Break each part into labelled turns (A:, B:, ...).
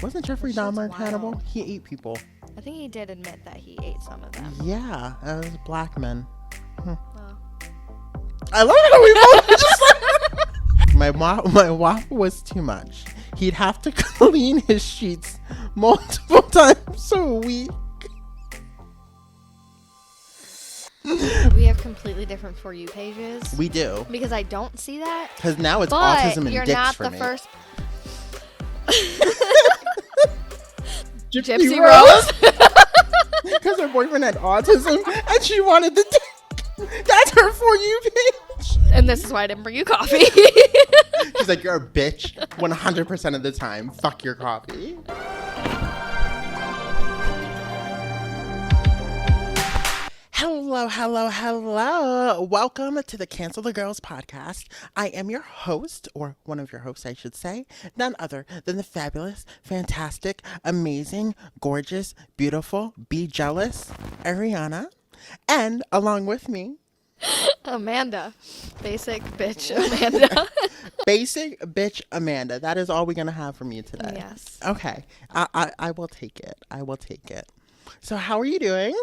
A: Wasn't Jeffrey Dahmer cannibal? He ate people.
B: I think he did admit that he ate some of them.
A: Yeah, that was black men.
B: Oh.
A: I love how we both were just like... My WAP was too much. He'd have to clean his sheets multiple times a week.
B: We have completely different For You pages.
A: We do.
B: Because I don't see that.
A: Because now it's autism and
B: you're
A: dicks
B: not
A: for
B: the
A: me.
B: first...
A: Gypsy Rose? Because her boyfriend had autism and she wanted the dick. That's her For You page.
B: And this is why I didn't bring you coffee.
A: She's like, you're a bitch 100% of the time. Fuck your coffee. Hello. Welcome to the Cancel the Girls podcast. I am your host, or one of your hosts, I should say, none other than the fabulous, fantastic, amazing, gorgeous, beautiful, be jealous, Eriana. And along with me,
B: Amanda. Basic bitch Amanda.
A: Basic bitch Amanda. That is all we're going to have from you today.
B: Yes.
A: Okay. I will take it. So how are you doing?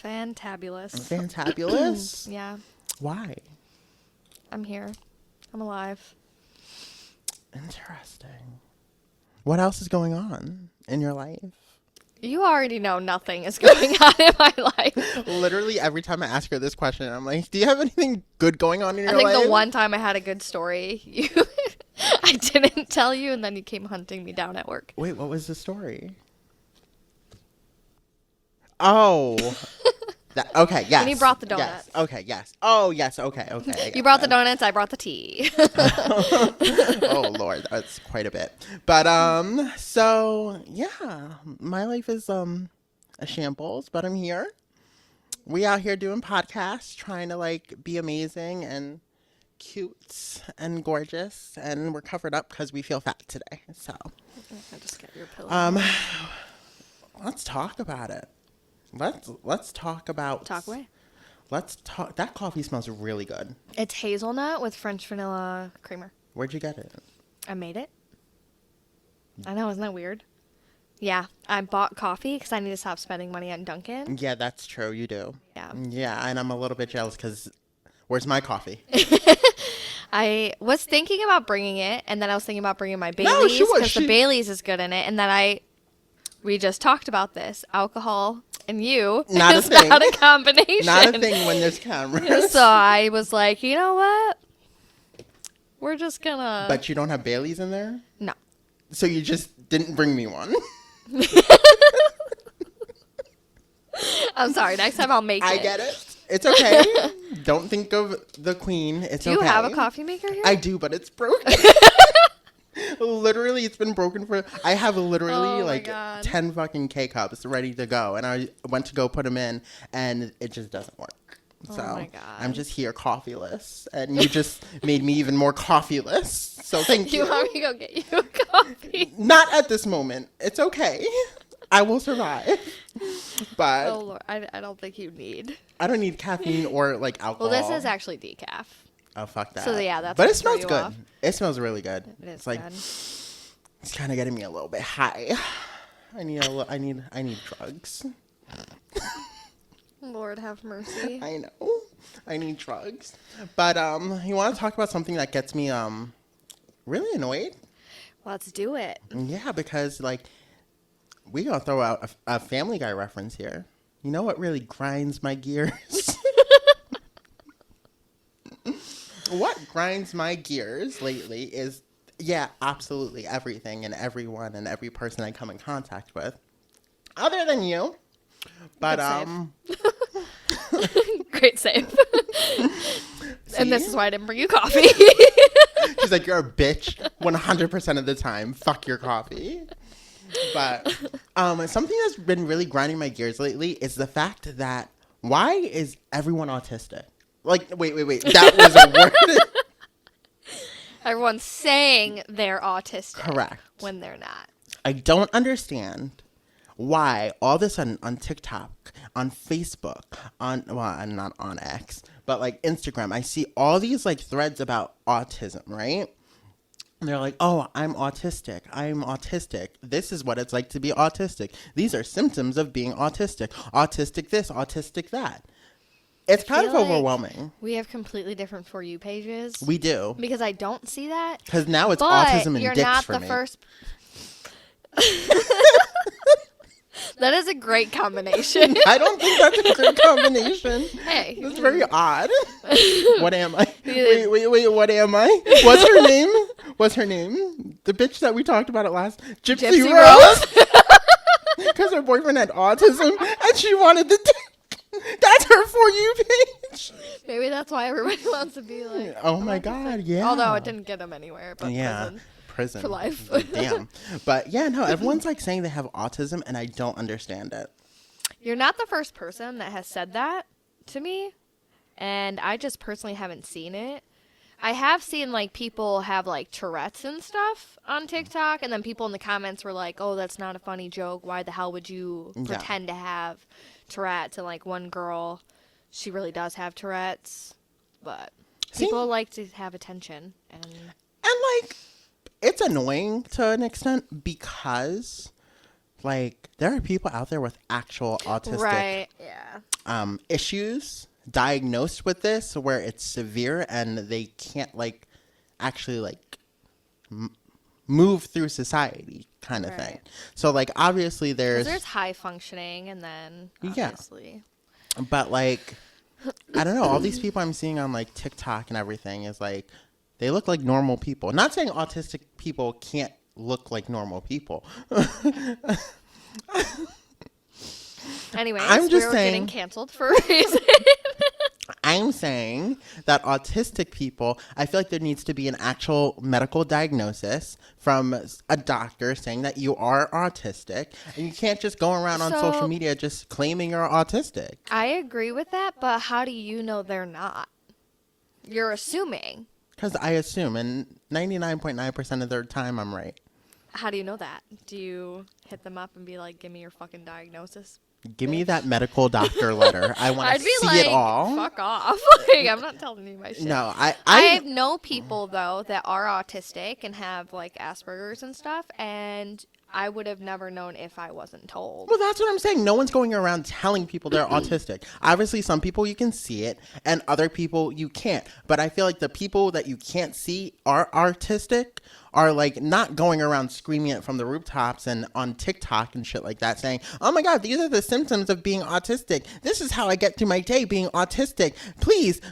B: Fantabulous.
A: Fantabulous?
B: Yeah.
A: Why?
B: I'm here. I'm alive.
A: Interesting. What else is going on in your life?
B: You already know nothing is going on in my life.
A: Literally every time I ask her this question, I'm like, do you have anything good going on in your life?
B: I think the one time I had a good story, I didn't tell you, and then you came hunting me down at work.
A: Wait, what was the story? Oh. Okay, yes.
B: And he brought the donuts.
A: Yes. Okay, yes. Oh, yes. Okay.
B: You brought the donuts, I brought the tea.
A: Oh, Lord. That's quite a bit. But, so, yeah. My life is, a shambles, but I'm here. We out here doing podcasts, trying to, like, be amazing and cute and gorgeous. And we're covered up because we feel fat today. So.
B: I just got your pillow.
A: Let's talk about it. Let's talk about...
B: Talk away.
A: Let's talk... That coffee smells really good.
B: It's hazelnut with French vanilla creamer.
A: Where'd you get it?
B: I made it. I know, isn't that weird? Yeah, I bought coffee because I need to stop spending money on Dunkin'.
A: Yeah, that's true. You do.
B: Yeah.
A: Yeah, and I'm a little bit jealous because where's my coffee?
B: I was thinking about bringing it, and then I was thinking about bringing my Baileys because the Baileys is good in it, and then we just talked about this. Alcohol and you
A: not
B: is
A: a thing.
B: not a combination.
A: Not a thing when there's cameras.
B: So I was like, you know what? We're just gonna...
A: But you don't have Baileys in there?
B: No.
A: So you just didn't bring me one?
B: I'm sorry. Next time I'll make it.
A: I get it. It's okay. Don't think of the queen. It's okay.
B: Do you have a coffee maker here?
A: I do, but it's broken. Literally, it's been broken for... I have literally 10 fucking K-cups ready to go. And I went to go put them in, and it just doesn't work. So
B: oh my God.
A: I'm just here coffeeless. And you just made me even more coffeeless. So thank you.
B: You want me to go get you a coffee?
A: Not at this moment. It's okay. I will survive. But...
B: Oh, Lord. I don't think you need...
A: I don't need caffeine or, like, alcohol.
B: Well, this is actually decaf.
A: Oh, fuck that.
B: So, yeah, that's...
A: But it smells good. Off. It smells really good.
B: It is
A: it's like,
B: good.
A: It's kind of getting me a little bit high. I need drugs.
B: Lord have mercy.
A: I know. I need drugs. But you want to talk about something that gets me really annoyed?
B: Let's do it.
A: Yeah, because like we gonna throw out a Family Guy reference here. You know what really grinds my gears? What grinds my gears lately is, yeah, absolutely everything and everyone and every person I come in contact with, other than you. But
B: great save. And this is why I didn't bring you coffee.
A: She's like, you're a bitch 100% of the time. Fuck your coffee. But something that's been really grinding my gears lately is the fact that why is everyone autistic? Like, wait. That was a word.
B: Everyone's saying they're autistic.
A: Correct.
B: When they're not.
A: I don't understand why all of a sudden on TikTok, on Facebook, I'm not on X, but like Instagram, I see all these like threads about autism, right? And they're like, oh, I'm autistic. I'm autistic. This is what it's like to be autistic. These are symptoms of being autistic. Autistic this, autistic that. It's kind of overwhelming.
B: We have completely different For You pages.
A: We do.
B: Because I don't see that.
A: Because now it's autism and
B: you're
A: dicks
B: not
A: for
B: the
A: me.
B: first. That is a great combination.
A: I don't think that's a great combination.
B: Hey.
A: It's very odd. What am I? Wait, what am I? What's her name? The bitch that we talked about it last. Gypsy Rose. Because her boyfriend had autism and she wanted the dick. That's her For You page.
B: Maybe that's why everybody wants to be like.
A: Oh my God, yeah.
B: Although it didn't get him anywhere. But
A: yeah. Prison
B: for life.
A: Damn. But yeah, no, everyone's like saying they have autism and I don't understand it.
B: You're not the first person that has said that to me. And I just personally haven't seen it. I have seen like people have like Tourette's and stuff on TikTok. And then people in the comments were like, oh, that's not a funny joke. Why the hell would you pretend to have Tourette's? And like one girl, she really does have Tourette's. But people like to have attention. And
A: like, it's annoying to an extent because, like, there are people out there with actual autistic issues diagnosed with this where it's severe and they can't, like, actually, like, move through society kind of thing. So, like, obviously there's
B: high functioning and then obviously.
A: Yeah. But, like, I don't know. All these people I'm seeing on, like, TikTok and everything is, like, they look like normal people. Not saying autistic people can't look like normal people.
B: Anyways,
A: I'm just saying,
B: getting canceled for a reason.
A: I'm saying that autistic people, I feel like there needs to be an actual medical diagnosis from a doctor saying that you are autistic. And you can't just go around on social media just claiming you're autistic.
B: I agree with that, but how do you know they're not? You're assuming.
A: Because I assume, and 99.9% of their time, I'm right.
B: How do you know that? Do you hit them up and be like, give me your fucking diagnosis?
A: Give me that medical doctor letter. I want to see
B: like,
A: it all.
B: Fuck off. Like, I'm not telling you my shit.
A: No,
B: I know people, though, that are autistic and have, like, Asperger's and stuff, and I would have never known if I wasn't told.
A: Well, that's what I'm saying. No one's going around telling people they're autistic. Obviously, some people you can see it, and other people you can't. But I feel like the people that you can't see are artistic are like not going around screaming it from the rooftops and on TikTok and shit like that saying, oh my God, these are the symptoms of being autistic. This is how I get through my day being autistic. Please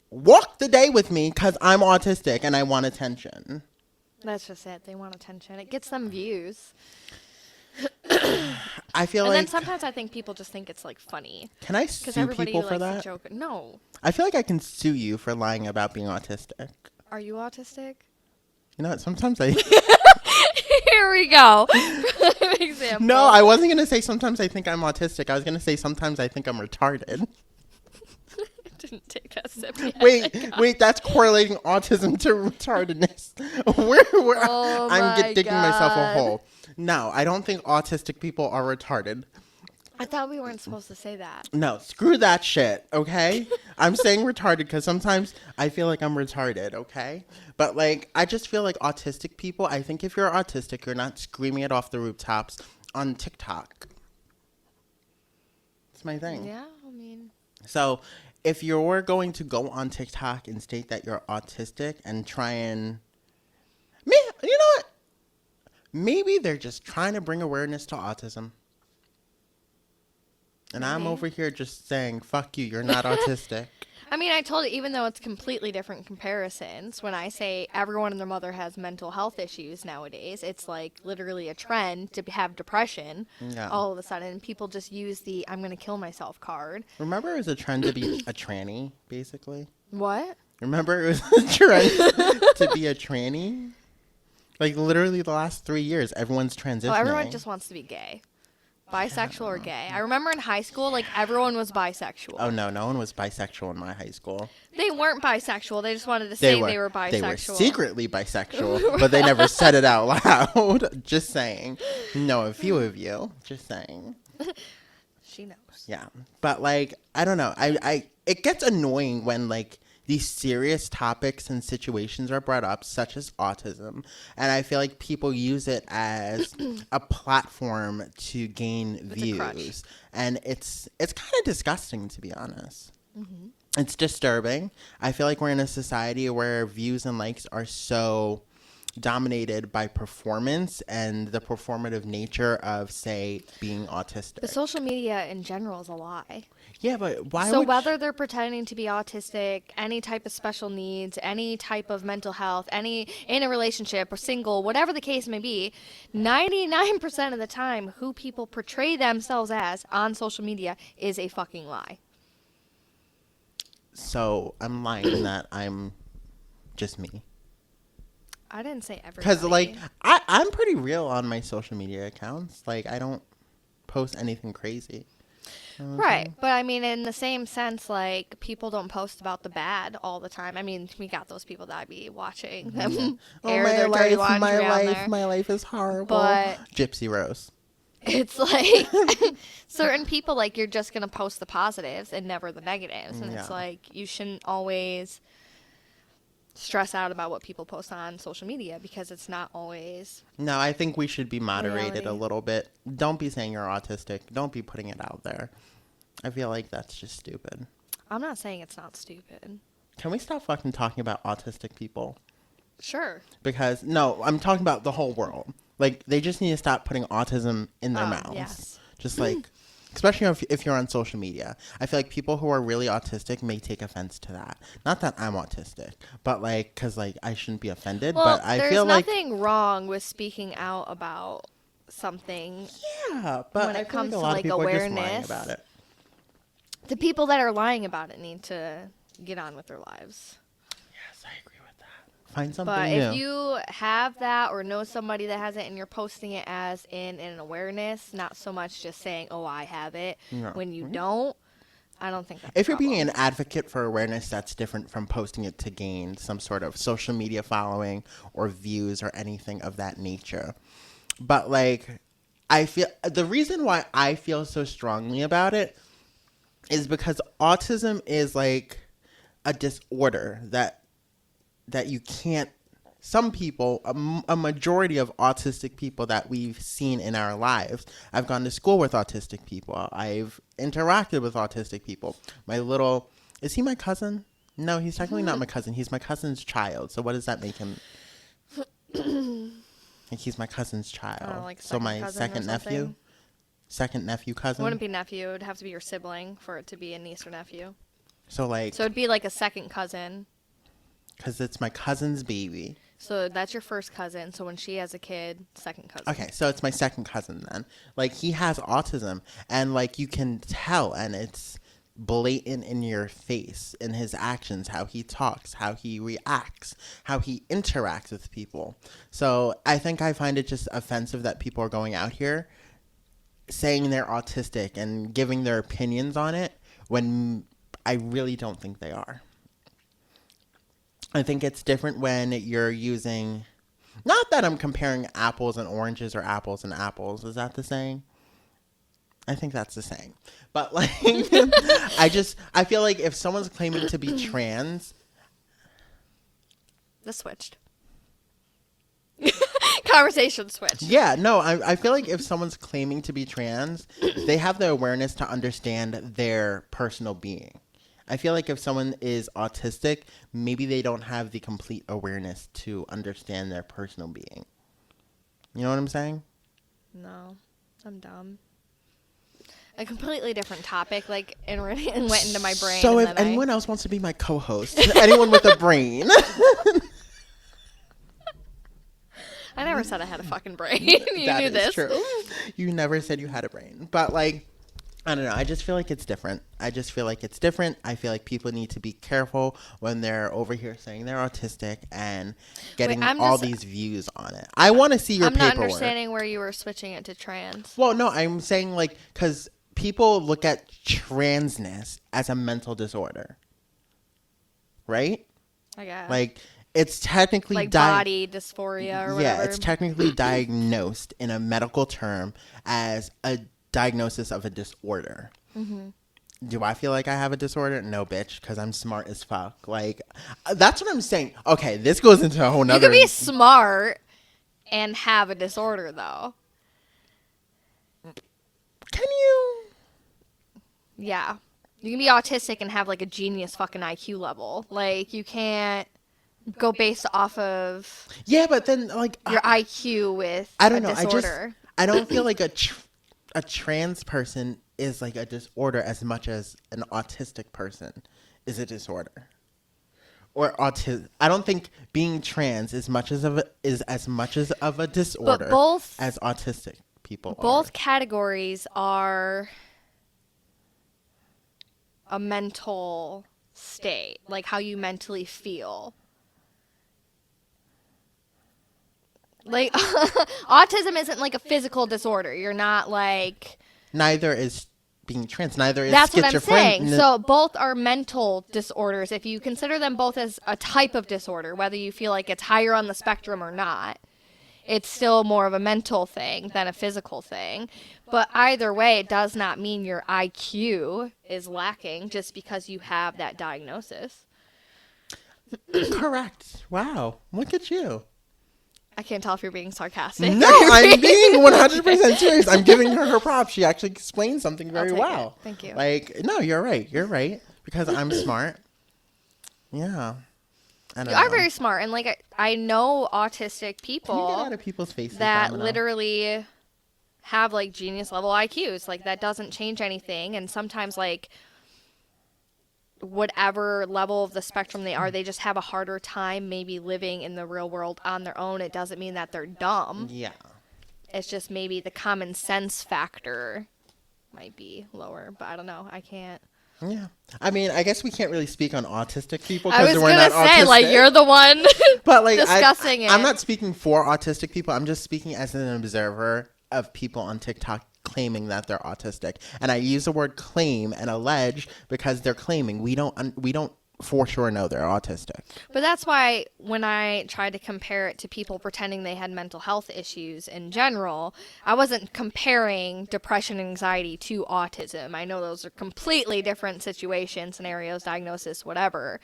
A: walk the day with me because I'm autistic and I want attention.
B: That's just it. They want attention. It gets them views.
A: I feel
B: and then sometimes I think people just think it's like funny.
A: Can I sue people for that?
B: Joke. No.
A: I feel like I can sue you for lying about being autistic.
B: Are you autistic?
A: You know what? Sometimes I...
B: Here we go. Example.
A: No, I wasn't going to say sometimes I think I'm autistic. I was going to say sometimes I think I'm retarded.
B: Didn't take that sip yet.
A: Wait, that's correlating autism to retardedness. I'm digging myself a hole. No, I don't think autistic people are retarded.
B: I thought we weren't supposed to say that.
A: No, screw that shit, okay? I'm saying retarded because sometimes I feel like I'm retarded, okay? But, like, I just feel like autistic people, I think if you're autistic, you're not screaming it off the rooftops on TikTok. It's my thing.
B: Yeah, I mean...
A: So, if you're going to go on TikTok and state that you're autistic and try and... you know what? Maybe they're just trying to bring awareness to autism. And I'm over here just saying, fuck you, you're not autistic.
B: I mean, I told you, even though it's completely different comparisons, when I say everyone and their mother has mental health issues nowadays, it's like literally a trend to have depression all of a sudden. People just use the I'm going to kill myself card.
A: Remember it was a trend to be a tranny, basically?
B: What?
A: Remember it was a trend to be a tranny? Like literally the last 3 years, everyone's transitioning.
B: Well, everyone just wants to be gay. Bisexual or gay. I remember in high school, like, everyone was bisexual.
A: Oh, no one was bisexual in my high school.
B: They weren't bisexual. They just wanted to say they were bisexual.
A: They were secretly bisexual, but they never said it out loud. Just saying. No, a few of you. Just saying.
B: She knows.
A: Yeah. But, like, I don't know. It gets annoying when, like, these serious topics and situations are brought up, such as autism, and I feel like people use it as a platform to gain views, and it's kind of disgusting, to be honest. Mm-hmm. It's disturbing. I feel like we're in a society where views and likes are so dominated by performance and the performative nature of, say, being autistic.
B: But social media in general is a lie.
A: Yeah, but why?
B: So whether they're pretending to be autistic, any type of special needs, any type of mental health, any in a relationship or single, whatever the case may be, 99% of the time, who people portray themselves as on social media is a fucking lie.
A: So I'm lying that I'm just me.
B: I didn't say everybody.
A: Because, like, I'm pretty real on my social media accounts. Like, I don't post anything crazy.
B: Right. But, I mean, in the same sense, like, people don't post about the bad all the time. I mean, we got those people that I be watching them air their dirty laundry on there.
A: My life is horrible.
B: But
A: Gypsy Rose.
B: It's like certain people, like, you're just going to post the positives and never the negatives. And it's like, you shouldn't always stress out about what people post on social media because it's not always.
A: No, I think we should be moderated
B: reality.
A: a little bit. Don't be saying you're autistic. Don't be putting it out there. I feel like that's just stupid.
B: I'm not saying it's not stupid.
A: Can we stop fucking talking about autistic people?
B: Sure.
A: Because, no, I'm talking about the whole world. Like, they just need to stop putting autism in their mouths.
B: Yes.
A: Just like, especially if you're on social media. I feel like people who are really autistic may take offense to that. Not that I'm autistic, but like, because like I shouldn't be offended.
B: Well,
A: but I feel like
B: there's nothing wrong with speaking out about something.
A: Yeah, but
B: when it
A: I feel
B: comes
A: like a
B: to
A: lot
B: like
A: of people
B: awareness,
A: are just lying about it.
B: The people that are lying about it need to get on with their lives.
A: Yes, I agree with that. Find something
B: But
A: new.
B: if you have that or know somebody that has it and you're posting it as in an awareness, not so much just saying, oh, I have it, when you don't, I don't think that's
A: If you're
B: a problem.
A: being an advocate for awareness, that's different from posting it to gain some sort of social media following or views or anything of that nature. But like, I feel the reason why I feel so strongly about it is because autism is like a disorder that you can't. Some people, a majority of autistic people that we've seen in our lives, I've gone to school with autistic people. I've interacted with autistic people. Is he my cousin? No, he's technically not my cousin. He's my cousin's child. So what does that make him? He's my cousin's child.
B: Like
A: so my second nephew? Second nephew cousin?
B: It wouldn't be nephew. It would have to be your sibling for it to be a niece or nephew.
A: So like.
B: So it'd be like a second cousin.
A: Because it's my cousin's baby.
B: So that's your first cousin. So when she has a kid, second cousin.
A: Okay, so it's my second cousin then. Like, he has autism, and, like, you can tell, and it's blatant in your face, in his actions, how he talks, how he reacts, how he interacts with people. So I think I find it just offensive that people are going out here saying they're autistic and giving their opinions on it when I really don't think they are. I think it's different when you're using, not that I'm comparing apples and oranges or apples and apples. Is that the saying? I think that's the saying. But like, I feel like if someone's claiming to be trans.
B: The switched. Conversation switched.
A: Yeah, no, I feel like if someone's claiming to be trans, they have the awareness to understand their personal being. I feel like if someone is autistic, maybe they don't have the complete awareness to understand their personal being. You know what I'm saying?
B: No, I'm dumb. A completely different topic, like, and went into my brain.
A: So if anyone else wants to be my co-host, anyone with a brain.
B: I never said I had a fucking brain. You knew this.
A: True. You never said you had a brain. But like, I don't know. I just feel like it's different. I feel like people need to be careful when they're over here saying they're autistic and getting all these views on it. I want to see your paperwork.
B: I'm not understanding where you were switching it to trans.
A: Well, no, I'm saying like, because people look at transness as a mental disorder. Right?
B: I guess.
A: Like, it's technically
B: like body dysphoria or whatever.
A: Yeah, it's technically diagnosed in a medical term as a diagnosis of a disorder. Mm-hmm. Do I feel like I have a disorder? No, bitch, because I'm smart as fuck. Like, that's what I'm saying. Okay, this goes into a whole
B: You
A: nother...
B: can be smart and have a disorder, though.
A: Can you?
B: Yeah. You can be autistic and have, like, a genius fucking IQ level. Like, you can't go based off of
A: Yeah, but then, like...
B: your IQ with
A: I don't
B: a
A: know.
B: disorder.
A: I don't feel like a trans person is like a disorder as much as an autistic person is a disorder. Or autism. I don't think being trans is as much as of a disorder as autistic people
B: Both
A: are.
B: categories are a mental state, like how you mentally feel. Like, autism isn't like a physical disorder. You're not like...
A: Neither is being trans. Neither is
B: That's what I'm saying.
A: schizophrenia.
B: So both are mental disorders. If you consider them both as a type of disorder, whether you feel like it's higher on the spectrum or not, it's still more of a mental thing than a physical thing. But either way, it does not mean your IQ is lacking just because you have that diagnosis.
A: Correct. Wow. Look at you.
B: I can't tell if you're being sarcastic.
A: No, I'm being 100% serious. I'm giving her props. She actually explained something very
B: take
A: well.
B: it. Thank you.
A: Like, no, you're right. You're right. Because I'm smart. Yeah. I don't
B: You are
A: know.
B: very smart. And, like, I know autistic
A: Can you
B: people
A: get out of people's faces?
B: that
A: Domino?
B: literally have, like, genius level IQs. Like, that doesn't change anything. And sometimes, like, whatever level of the spectrum they are, they just have a harder time maybe living in the real world on their own. It doesn't mean that they're dumb.
A: Yeah.
B: It's just maybe the common sense factor might be lower. But I don't know. I can't.
A: Yeah. I mean, I guess we can't really speak on autistic people
B: I was
A: because we're
B: going
A: not
B: to say,
A: autistic.
B: like, you're the one
A: but like
B: discussing it.
A: I'm not speaking for autistic people. I'm just speaking as an observer of people on TikTok claiming that they're autistic. And I use the word claim and allege because they're claiming. We don't for sure know they're autistic.
B: But that's why when I tried to compare it to people pretending they had mental health issues in general, I wasn't comparing depression and anxiety to autism. I know those are completely different situations, scenarios, diagnosis, whatever.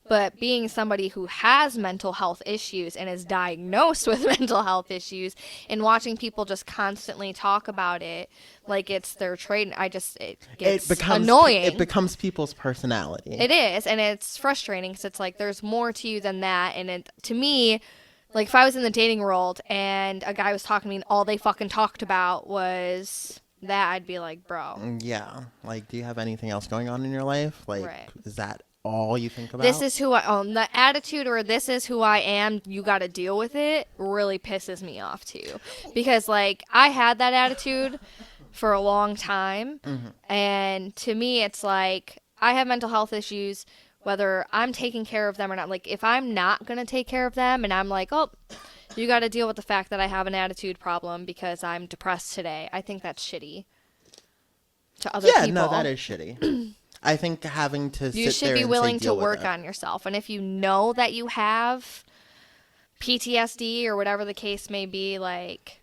B: But being somebody who has mental health issues and is diagnosed with mental health issues and watching people just constantly talk about it like it's their trade, it gets annoying.
A: It becomes people's personality.
B: It is, and it's frustrating because it's like there's more to you than that. And to me, like if I was in the dating world and a guy was talking to me and all they fucking talked about was that, I'd be like, bro.
A: Yeah. Like, do you have anything else going on in your life? Like,
B: Right.
A: Is that all you think about?
B: This is who I own. The attitude or this is who I am, you got to deal with it, really pisses me off too. Because, like, I had that attitude for a long time. Mm-hmm. And to me, it's like, I have mental health issues, whether I'm taking care of them or not. Like, if I'm not going to take care of them and I'm like, oh, you got to deal with the fact that I have an attitude problem because I'm depressed today, I think that's shitty to other people.
A: Yeah, no, that is shitty. I think having to
B: you
A: sit there
B: should be
A: and
B: willing
A: say,
B: to work on yourself. And if you know that you have PTSD or whatever the case may be, like,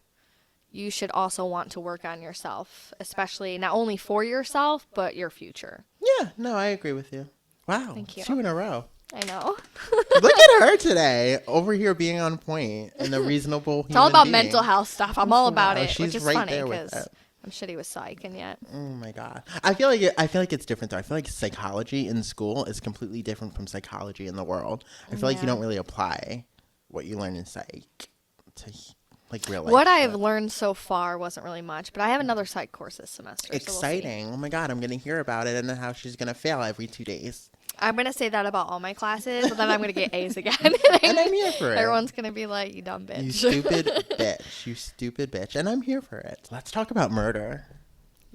B: you should also want to work on yourself, especially not only for yourself, but your future.
A: Yeah, no, I agree with you. Wow.
B: Thank you.
A: 2 in a row.
B: I know.
A: Look at her today, over here being on point and a reasonable human
B: It's all about
A: being.
B: mental health stuff. I'm all about
A: Wow,
B: it,
A: she's
B: which is
A: right
B: funny
A: there with
B: because
A: it.
B: I'm shitty with psych, and yet.
A: Oh my god, I feel like it's different though. I feel like psychology in school is completely different from psychology in the world. I feel like you don't really apply what you learn in psych to like real life.
B: What I've learned so far wasn't really much, but I have another psych course this semester.
A: Exciting!
B: So we'll
A: oh my god, I'm gonna hear about it and then how she's gonna fail every 2 days.
B: I'm going to say that about all my classes, but then I'm going to get A's again.
A: And I'm here for it.
B: Everyone's going to be like, you dumb bitch.
A: You stupid bitch. You stupid bitch. And I'm here for it. Let's talk about murder.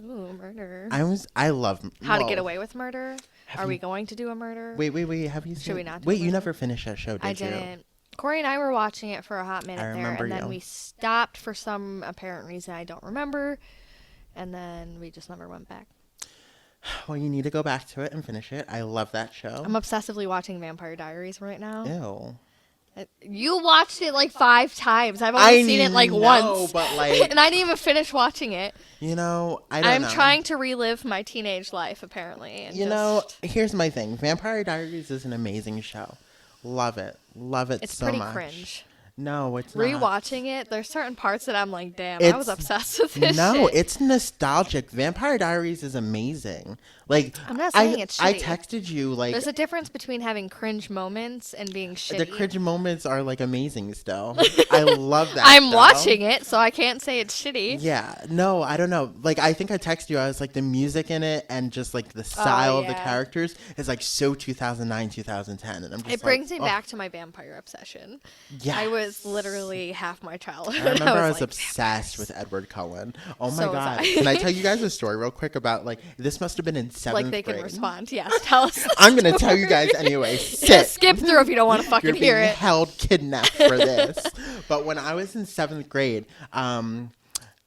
B: Ooh, murder.
A: I love...
B: How to Get Away with Murder? Are we going to do a murder?
A: Wait. Have you seen...
B: Should we not do
A: Wait,
B: a
A: you
B: murder?
A: never finished that show, did you?
B: I didn't. Corey and I were watching it for a hot minute there, and then
A: you.
B: we stopped for some apparent reason I don't remember, and then we just never went back.
A: Well, you need to go back to it and finish it. I love that show.
B: I'm obsessively watching Vampire Diaries right now.
A: Ew.
B: You watched it like 5 times. I've only seen it like once.
A: But like,
B: and I didn't even finish watching it.
A: I don't know.
B: I'm trying to relive my teenage life, apparently. And
A: here's my thing. Vampire Diaries is an amazing show. Love it. Love it so much.
B: It's pretty cringe.
A: No, it's not.
B: Rewatching it, there's certain parts that I'm like, damn, I was obsessed with this shit.
A: No, it's nostalgic. Vampire Diaries is amazing. Like,
B: I'm not saying it's shitty.
A: I texted you, like...
B: There's a difference between having cringe moments and being shitty.
A: The cringe moments are, like, amazing still. I love that
B: I'm watching it, so I can't say it's shitty.
A: Yeah. No, I don't know. Like, I think I texted you. I was like, the music in it and just, like, the style of the characters is, like, so 2009, 2010. And I'm just
B: It brings me back to my vampire obsession. Yeah. I was literally half my childhood.
A: I remember I was obsessed with Edward Cullen. Oh my God. Can I tell you guys a story real quick about, like, this must have been in 7th grade.
B: Like, they can respond. Yes, tell us.
A: I'm going to tell you guys anyway.
B: Just skip through if you don't want to fucking hear it.
A: You're being held kidnapped for this. But when I was in 7th grade, not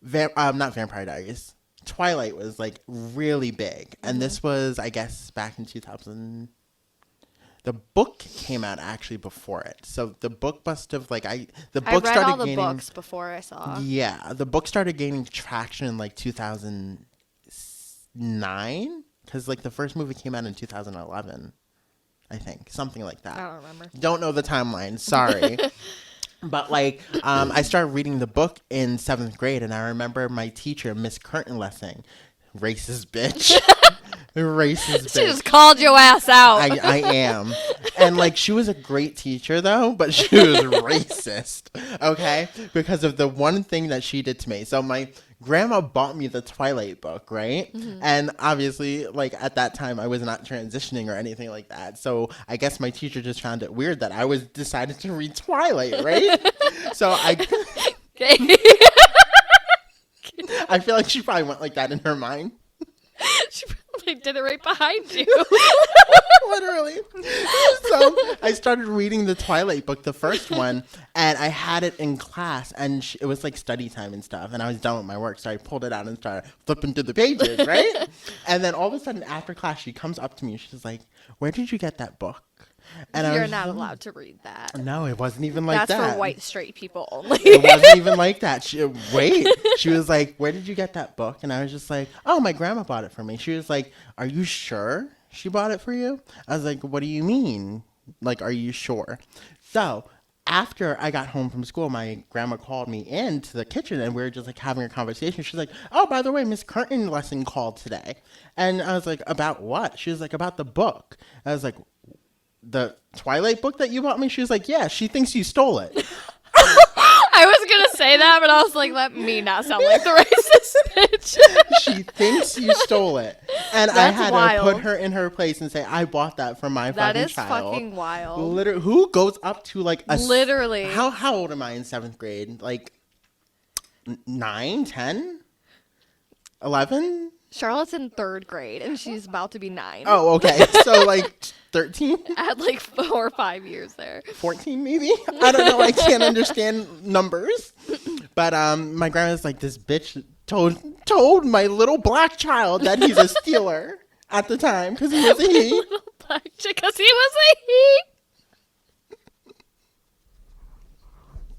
A: Vampire Diaries, Twilight was, like, really big. And this was, I guess, back in 2000. The book came out actually before it, so the book must have
B: I read all the books before I saw.
A: Yeah, the book started gaining traction in like 2009, because like the first movie came out in 2011, I think, something like that.
B: I don't remember.
A: Don't know the timeline. Sorry. But like, I started reading the book in 7th grade, and I remember my teacher, Miss Curtin-Lessing, racist bitch. Racist bitch.
B: She just called your ass out.
A: I am. And like, she was a great teacher though, but she was racist. Okay? Because of the one thing that she did to me. So my grandma bought me the Twilight book, right? Mm-hmm. And obviously, like, at that time, I was not transitioning or anything like that. So I guess my teacher just found it weird that I was decided to read Twilight, right? So
B: Okay.
A: I feel like she probably went like that in her mind.
B: She probably did it right behind you.
A: Literally. So I started reading the Twilight book, the first one, and I had it in class, and it was like study time and stuff, and I was done with my work, so I pulled it out and started flipping through the pages, right? And then all of a sudden, after class, she comes up to me, and she's like, "Where did you get that book?" And
B: you're not allowed to read that.
A: No, it wasn't even like that.
B: That's for white straight people only.
A: It wasn't even like that. She was like, "Where did you get that book?" And I was just like, "Oh, my grandma bought it for me." She was like, "Are you sure she bought it for you?" I was like, "What do you mean? Like, are you sure?" So after I got home from school, my grandma called me into the kitchen, and we were just like having a conversation. She's like, "Oh, by the way, Miss Curtin-Lessing called today." And I was like, "About what?" She was like, "About the book." I was like, "The Twilight book that you bought me?" She was like, "Yeah, she thinks you stole it."
B: I was going to say that, but I was like, let me not sound like the racist bitch.
A: She thinks you stole it. And I had to put her in her place and say, I bought that for my fucking child.
B: That is fucking wild.
A: Literally, who goes up to like a...
B: Literally.
A: How old am I in 7th grade? Like 9, 10, 11?
B: Charlotte's in 3rd grade, and she's about to be 9.
A: Oh, okay. So, like, 13?
B: I had, like, 4 or 5 years there.
A: 14, maybe? I don't know. I can't understand numbers. But my grandma's like, this bitch told my little black child that he's a stealer at the time, because he was a he.
B: Little black chick, because he was a he.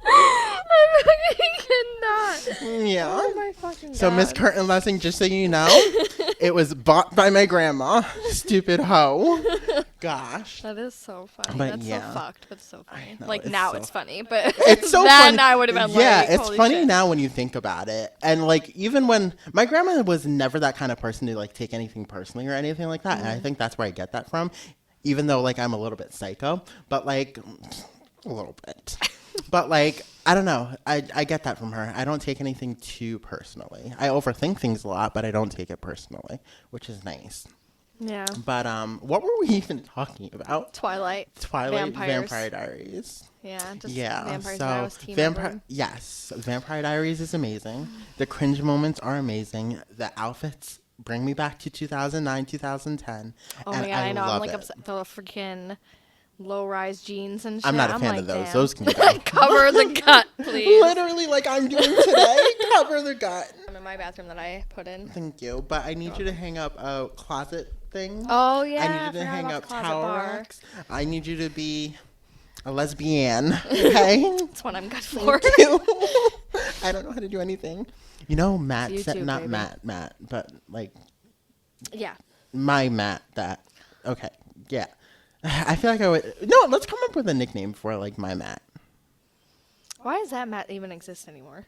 B: I fucking cannot.
A: Yeah.
B: Oh my fucking God.
A: So Miss Curtin-Lessing, just so you know, it was bought by my grandma. Stupid hoe. Gosh.
B: That is so funny.
A: But
B: That's
A: so
B: fucked, but so funny.
A: Know,
B: like now it's funny, but
A: it's so
B: then
A: funny.
B: I would have been like,
A: yeah, it's
B: holy
A: funny
B: shit.
A: now when you think about it. And like, even when my grandma was never that kind of person to like take anything personally or anything like that. And I think that's where I get that from, even though like I'm a little bit psycho, but like a little bit. But like, I don't know. I get that from her. I don't take anything too personally. I overthink things a lot, but I don't take it personally, which is nice.
B: Yeah.
A: But what were we even talking about?
B: Twilight,
A: Vampire Diaries.
B: Yeah, just
A: vampires.
B: So I was team
A: yes, Vampire Diaries is amazing. The cringe moments are amazing. The outfits bring me back to 2009, 2010.
B: Oh my God, I know. I'm like upset. The freaking low-rise jeans and shit.
A: I'm not a fan of those.
B: Damn.
A: Those can go.
B: Cover the gut, please.
A: Literally, like I'm doing today. Cover the gut.
B: I'm in my bathroom that I put in.
A: Thank you. But I need you to hang up a closet thing.
B: Oh, yeah.
A: I need you to hang up towel racks. I need you to be A lesbian. Okay.
B: That's what I'm good for.
A: Thank you. I don't know how to do anything. You know, Matt
B: It's
A: said,
B: YouTube,
A: not
B: baby.
A: Matt, but like
B: Yeah.
A: my Matt that. Okay. Yeah. I feel like I would. No, let's come up with a nickname for like my Matt.
B: Why does that Matt even exist anymore?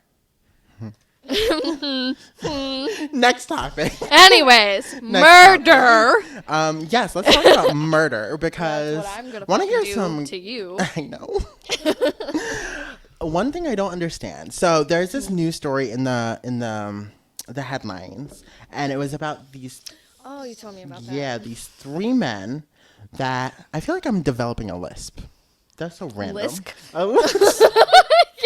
A: Next topic.
B: Anyways,
A: Next
B: murder.
A: Yes, let's talk about murder because
B: That's what I'm gonna
A: want to
B: fucking
A: hear
B: do
A: some.
B: to you.
A: I know. One thing I don't understand. So there's this news story in the headlines, and it was about these.
B: Oh, you told me about that.
A: Yeah, these three men that I feel like I'm developing a lisp. That's so random.
B: Lisp?
A: A lisp.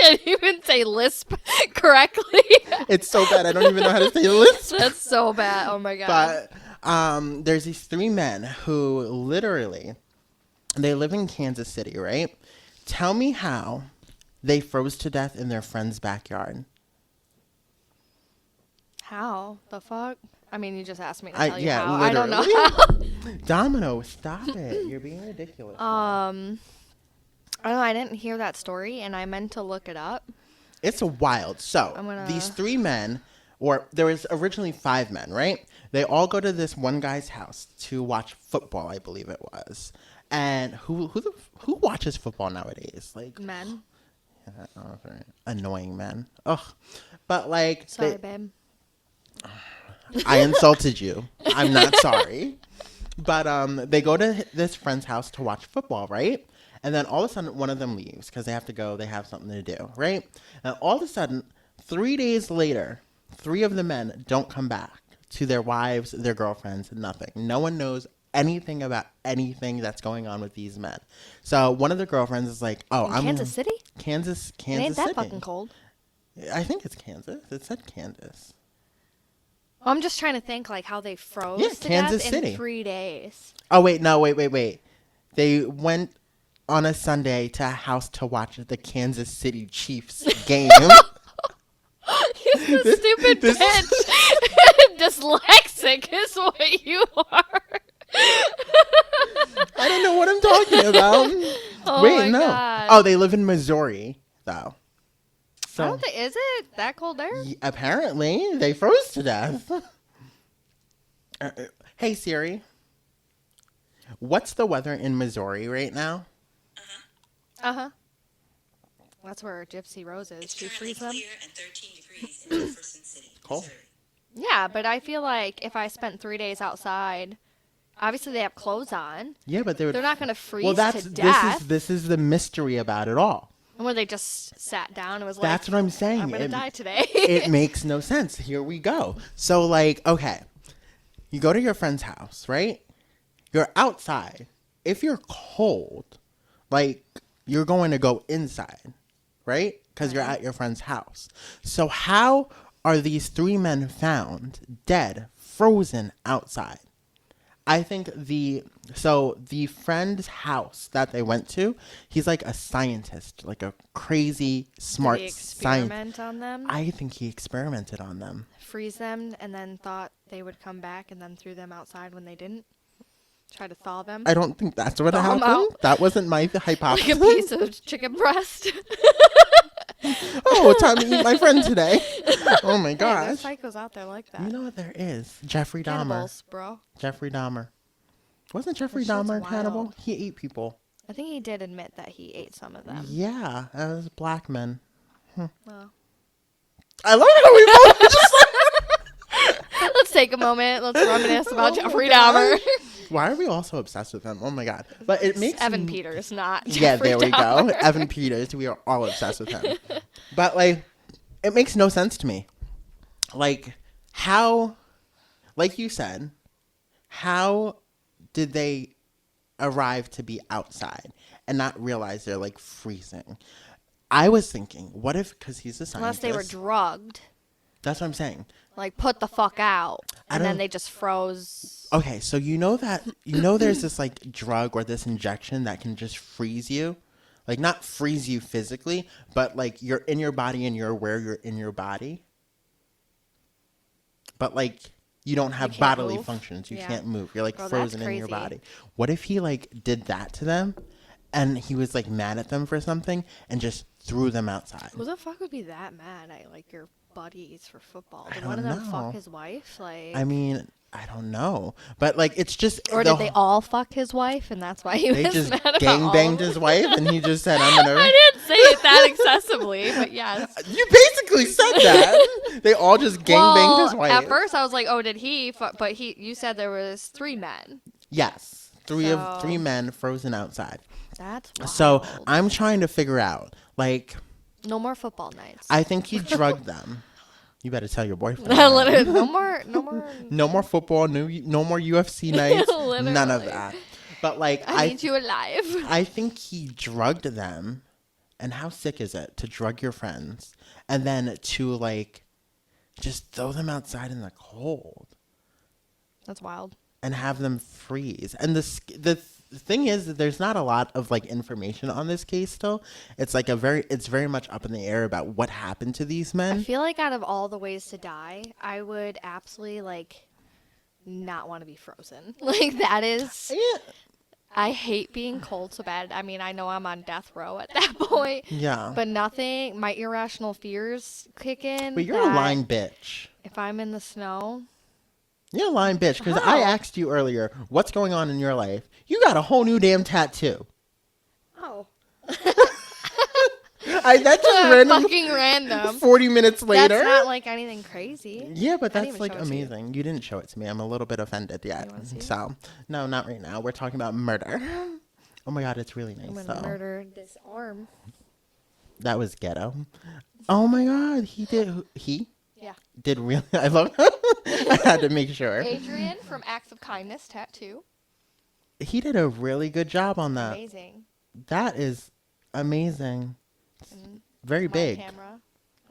B: Can't even say lisp correctly.
A: It's so bad. I don't even know how to say lisp.
B: That's so bad. Oh my god.
A: But there's these three men who literally they live in Kansas City, right? Tell me how they froze to death in their friend's backyard.
B: How the fuck? I mean, you just asked me to tell you
A: Yeah,
B: how.
A: literally.
B: I don't know how.
A: Domino, stop it. You're being ridiculous.
B: I don't know. I didn't hear that story, and I meant to look it up.
A: It's wild. So these three men, or there was originally 5 men, right? They all go to this one guy's house to watch football, I believe it was. And who watches football nowadays? Like
B: Men.
A: Annoying men. Ugh. But like,
B: Sorry, babe.
A: I insulted you. I'm not sorry. But they go to this friend's house to watch football, right? And then all of a sudden, one of them leaves because they have to go. They have something to do, right? And all of a sudden, 3 days later, 3 of the men don't come back to their wives, their girlfriends, nothing. No one knows anything about anything that's going on with these men. So one of the girlfriends is like, "Oh, I'm
B: Kansas City.
A: Kansas
B: It ain't that
A: City.
B: fucking cold.
A: I think it's Kansas. It said Kansas.
B: I'm just trying to think like how they froze
A: Yeah,
B: to
A: Kansas
B: death
A: City.
B: in 3 days.
A: Oh wait, no, wait. They went on a Sunday to a house to watch the Kansas City Chiefs game.
B: You stupid bitch. Dyslexic is what you are.
A: I don't know what I'm talking about.
B: Oh
A: Wait,
B: my
A: no.
B: God.
A: Oh, they live in Missouri, though. So
B: I don't think, is it that cold there?
A: apparently they froze to death. Hey Siri, what's the weather in Missouri right now?
B: Uh-huh. That's where Gypsy Rose is. She frees them.
C: Clear and 13 degrees in Jefferson City,
A: Cool.
C: Missouri.
B: Yeah, but I feel like if I spent 3 days outside, obviously they have clothes on.
A: Yeah, but they would.
B: They're not going to freeze
A: Well, that's
B: to death.
A: this is the mystery about it all.
B: Where they just sat down and was like,
A: That's what I'm saying.
B: I'm going to die today.
A: It makes no sense. Here we go. So, like, okay, you go to your friend's house, right? You're outside. If you're cold, like, you're going to go inside, right? Because you're at your friend's house. So how are these 3 men found dead, frozen outside? I think the friend's house that they went to, he's like a scientist, like a crazy smart
B: Did he
A: scientist.
B: experiment on them?
A: I think he experimented on them.
B: Freeze them and then thought they would come back and then threw them outside when they didn't? Try to thaw them?
A: I don't think that's what
B: Thaw 'em
A: happened.
B: out.
A: That wasn't my hypothesis.
B: Like a piece of chicken breast.
A: Oh, time to eat my friend today. Oh my
B: Hey, there's
A: gosh.
B: psychos out there like that.
A: You know what there is? Jeffrey Dahmer.
B: Cannibals, bro.
A: Jeffrey Dahmer. Wasn't Jeffrey
B: That shit's
A: Dahmer cannibal?
B: wild.
A: He ate people.
B: I think he did admit that he ate some of them.
A: Yeah, as black men.
B: Well,
A: I love how we both just
B: let's take a moment. Let's reminisce about
A: Oh my
B: Jeffrey
A: God.
B: Dahmer.
A: Why are we all so obsessed with him? Oh my god. But it makes
B: Evan Peters, not
A: Yeah,
B: Jeffrey
A: there we
B: Dahmer.
A: go. Evan Peters. We are all obsessed with him. But like it makes no sense to me. Like how like you said, how did they arrive to be outside and not realize they're like freezing? I was thinking, what if because he's a
B: Unless
A: scientist?
B: they were drugged,
A: That's what I'm saying.
B: like put the fuck out,
A: I
B: and then
A: don't-
B: they just froze.
A: Okay, so there's this like drug or this injection that can just freeze you. Like not freeze you physically, but like you're in your body and you're aware you're in your body. But like you don't have
B: can't
A: bodily
B: move.
A: functions. You
B: Yeah.
A: can't move. You're like
B: Bro, that's
A: frozen in your
B: crazy.
A: body. What if he like did that to them and he was like mad at them for something and just threw them outside.
B: Who the fuck would be that mad at like your buddies for football?
A: I
B: Did
A: don't
B: one of them
A: know.
B: fuck his wife? Like,
A: I mean, I don't know, but like it's just
B: or did they all fuck his wife, and that's why he
A: they
B: was
A: just
B: mad about
A: gang
B: all
A: banged
B: of
A: his
B: them?
A: wife, and he just said, "I'm gonna."
B: I didn't say it that excessively, but yes.
A: You basically said that. They all just gang banged his wife.
B: At first, I was like, "Oh, did he?" But you said there was 3 men.
A: Yes, three
B: So-
A: men frozen outside.
B: That's wild.
A: So I'm trying to figure out, like,
B: no more football nights.
A: I think he drugged them. You better tell your boyfriend.
B: Literally, no more.
A: No more football. No more UFC nights. None of
B: Literally.
A: that. But like,
B: I need you alive.
A: I think he drugged them. And how sick is it to drug your friends and then to like just throw them outside in the cold
B: That's wild.
A: and have them freeze? And the thing is that there's not a lot of like information on this case still. It's like it's very much up in the air about what happened to these
B: I
A: men.
B: feel like out of all the ways to die, I would absolutely like not want to be frozen. Like that is.
A: Yeah.
B: I hate being cold so bad. I mean, I know I'm on death row at that point.
A: Yeah.
B: But nothing. My irrational fears kick in.
A: But you're a
B: that
A: lying bitch.
B: If I'm in the snow.
A: You're a lying bitch because I
B: How?
A: asked you earlier what's going on in your life. You got a whole new damn tattoo.
B: Oh.
A: That's just random.
B: Fucking random.
A: 40 minutes later.
B: That's not like anything crazy.
A: Yeah, but
B: I didn't
A: that's
B: even
A: like
B: show it to you.
A: amazing. You didn't show it to me. I'm a little bit offended yet.
B: You wanna see it?
A: So, no, not right now. We're talking about murder. Oh my god, it's really
B: I'm
A: nice
B: gonna
A: though.
B: murder this arm.
A: That was ghetto. Oh my god, he
B: Yeah.
A: did really. I love. I had to make sure.
B: Adrian from Acts of Kindness Tattoo.
A: He did a really good job on that.
B: Amazing.
A: That is amazing.
B: And
A: Very
B: my
A: big.
B: camera.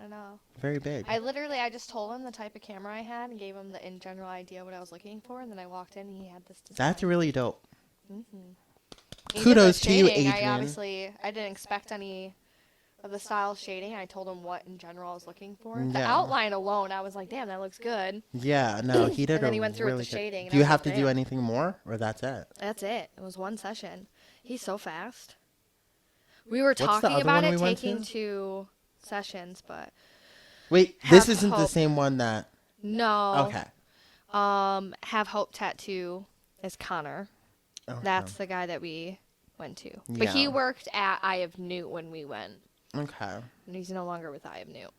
B: I know.
A: Very big.
B: I just told him the type of camera I had and gave him the in general idea what I was looking for, and then I walked in and he had this design.
A: That's really dope.
B: He did
A: Kudos
B: the
A: to you,
B: shading.
A: Adrian.
B: I didn't expect any of the style shading. I told him what in general I was looking for. The
A: Yeah.
B: outline alone, I was like, damn, that looks good.
A: Yeah, no, he did.
B: And then
A: a
B: he went through with
A: really
B: the
A: good-
B: shading, and
A: Do you
B: I was
A: have
B: like,
A: to do
B: damn.
A: anything more, or that's it?
B: That's it. It was one session. He's so fast. We were
A: What's the
B: talking
A: other
B: about
A: one
B: it
A: we went
B: taking
A: to?
B: 2 sessions, but
A: Wait, this
B: Have
A: isn't the
B: hope.
A: same one that.
B: no.
A: Okay.
B: Have Hope Tattoo is Connor.
A: Okay.
B: That's the guy that we went to. But he
A: Yeah.
B: worked at Eye of Newt when we went.
A: Okay.
B: And he's no longer with Eye of Newt.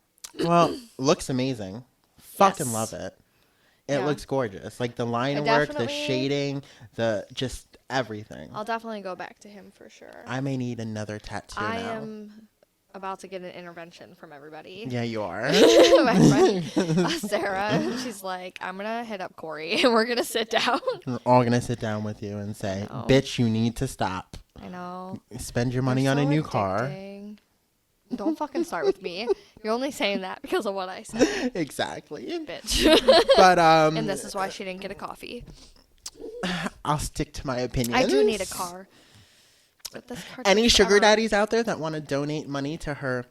A: Well, looks amazing. Fucking
B: Yes.
A: love it. It
B: Yeah.
A: looks gorgeous. Like the line
B: I
A: work, the
B: definitely-
A: shading, the just everything.
B: I'll definitely go back to him for sure.
A: I may need another tattoo
B: I
A: now.
B: am about to get an intervention from everybody.
A: Yeah, you are.
B: My friend Sarah, she's like, I'm gonna hit up Corey and we're gonna sit down.
A: We're all gonna sit down with you and say,
B: know.
A: "Bitch, you need to stop.
B: I know.
A: Spend your money
B: They're
A: on a
B: so
A: new car."
B: addicting. Don't fucking start with me. You're only saying that because of what I said,
A: Exactly.
B: bitch.
A: But
B: And this is why she didn't get a coffee.
A: I'll stick to my opinion.
B: I do need a car. But this car
A: Any
B: takes
A: sugar
B: forever.
A: daddies out there that want to donate money to her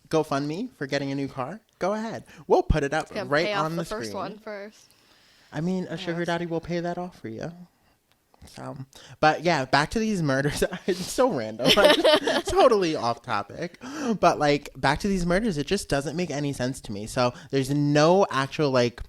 A: GoFundMe for getting a new car? Go ahead. We'll put it up
B: Gonna
A: right
B: pay off
A: on the
B: first
A: screen.
B: one first.
A: I mean, a sugar
B: Yes.
A: daddy will pay that off for you. So, but yeah, back to these murders. It's so random. Totally off topic. But like, back to these murders, it just doesn't make any sense to me. So there's no actual, like,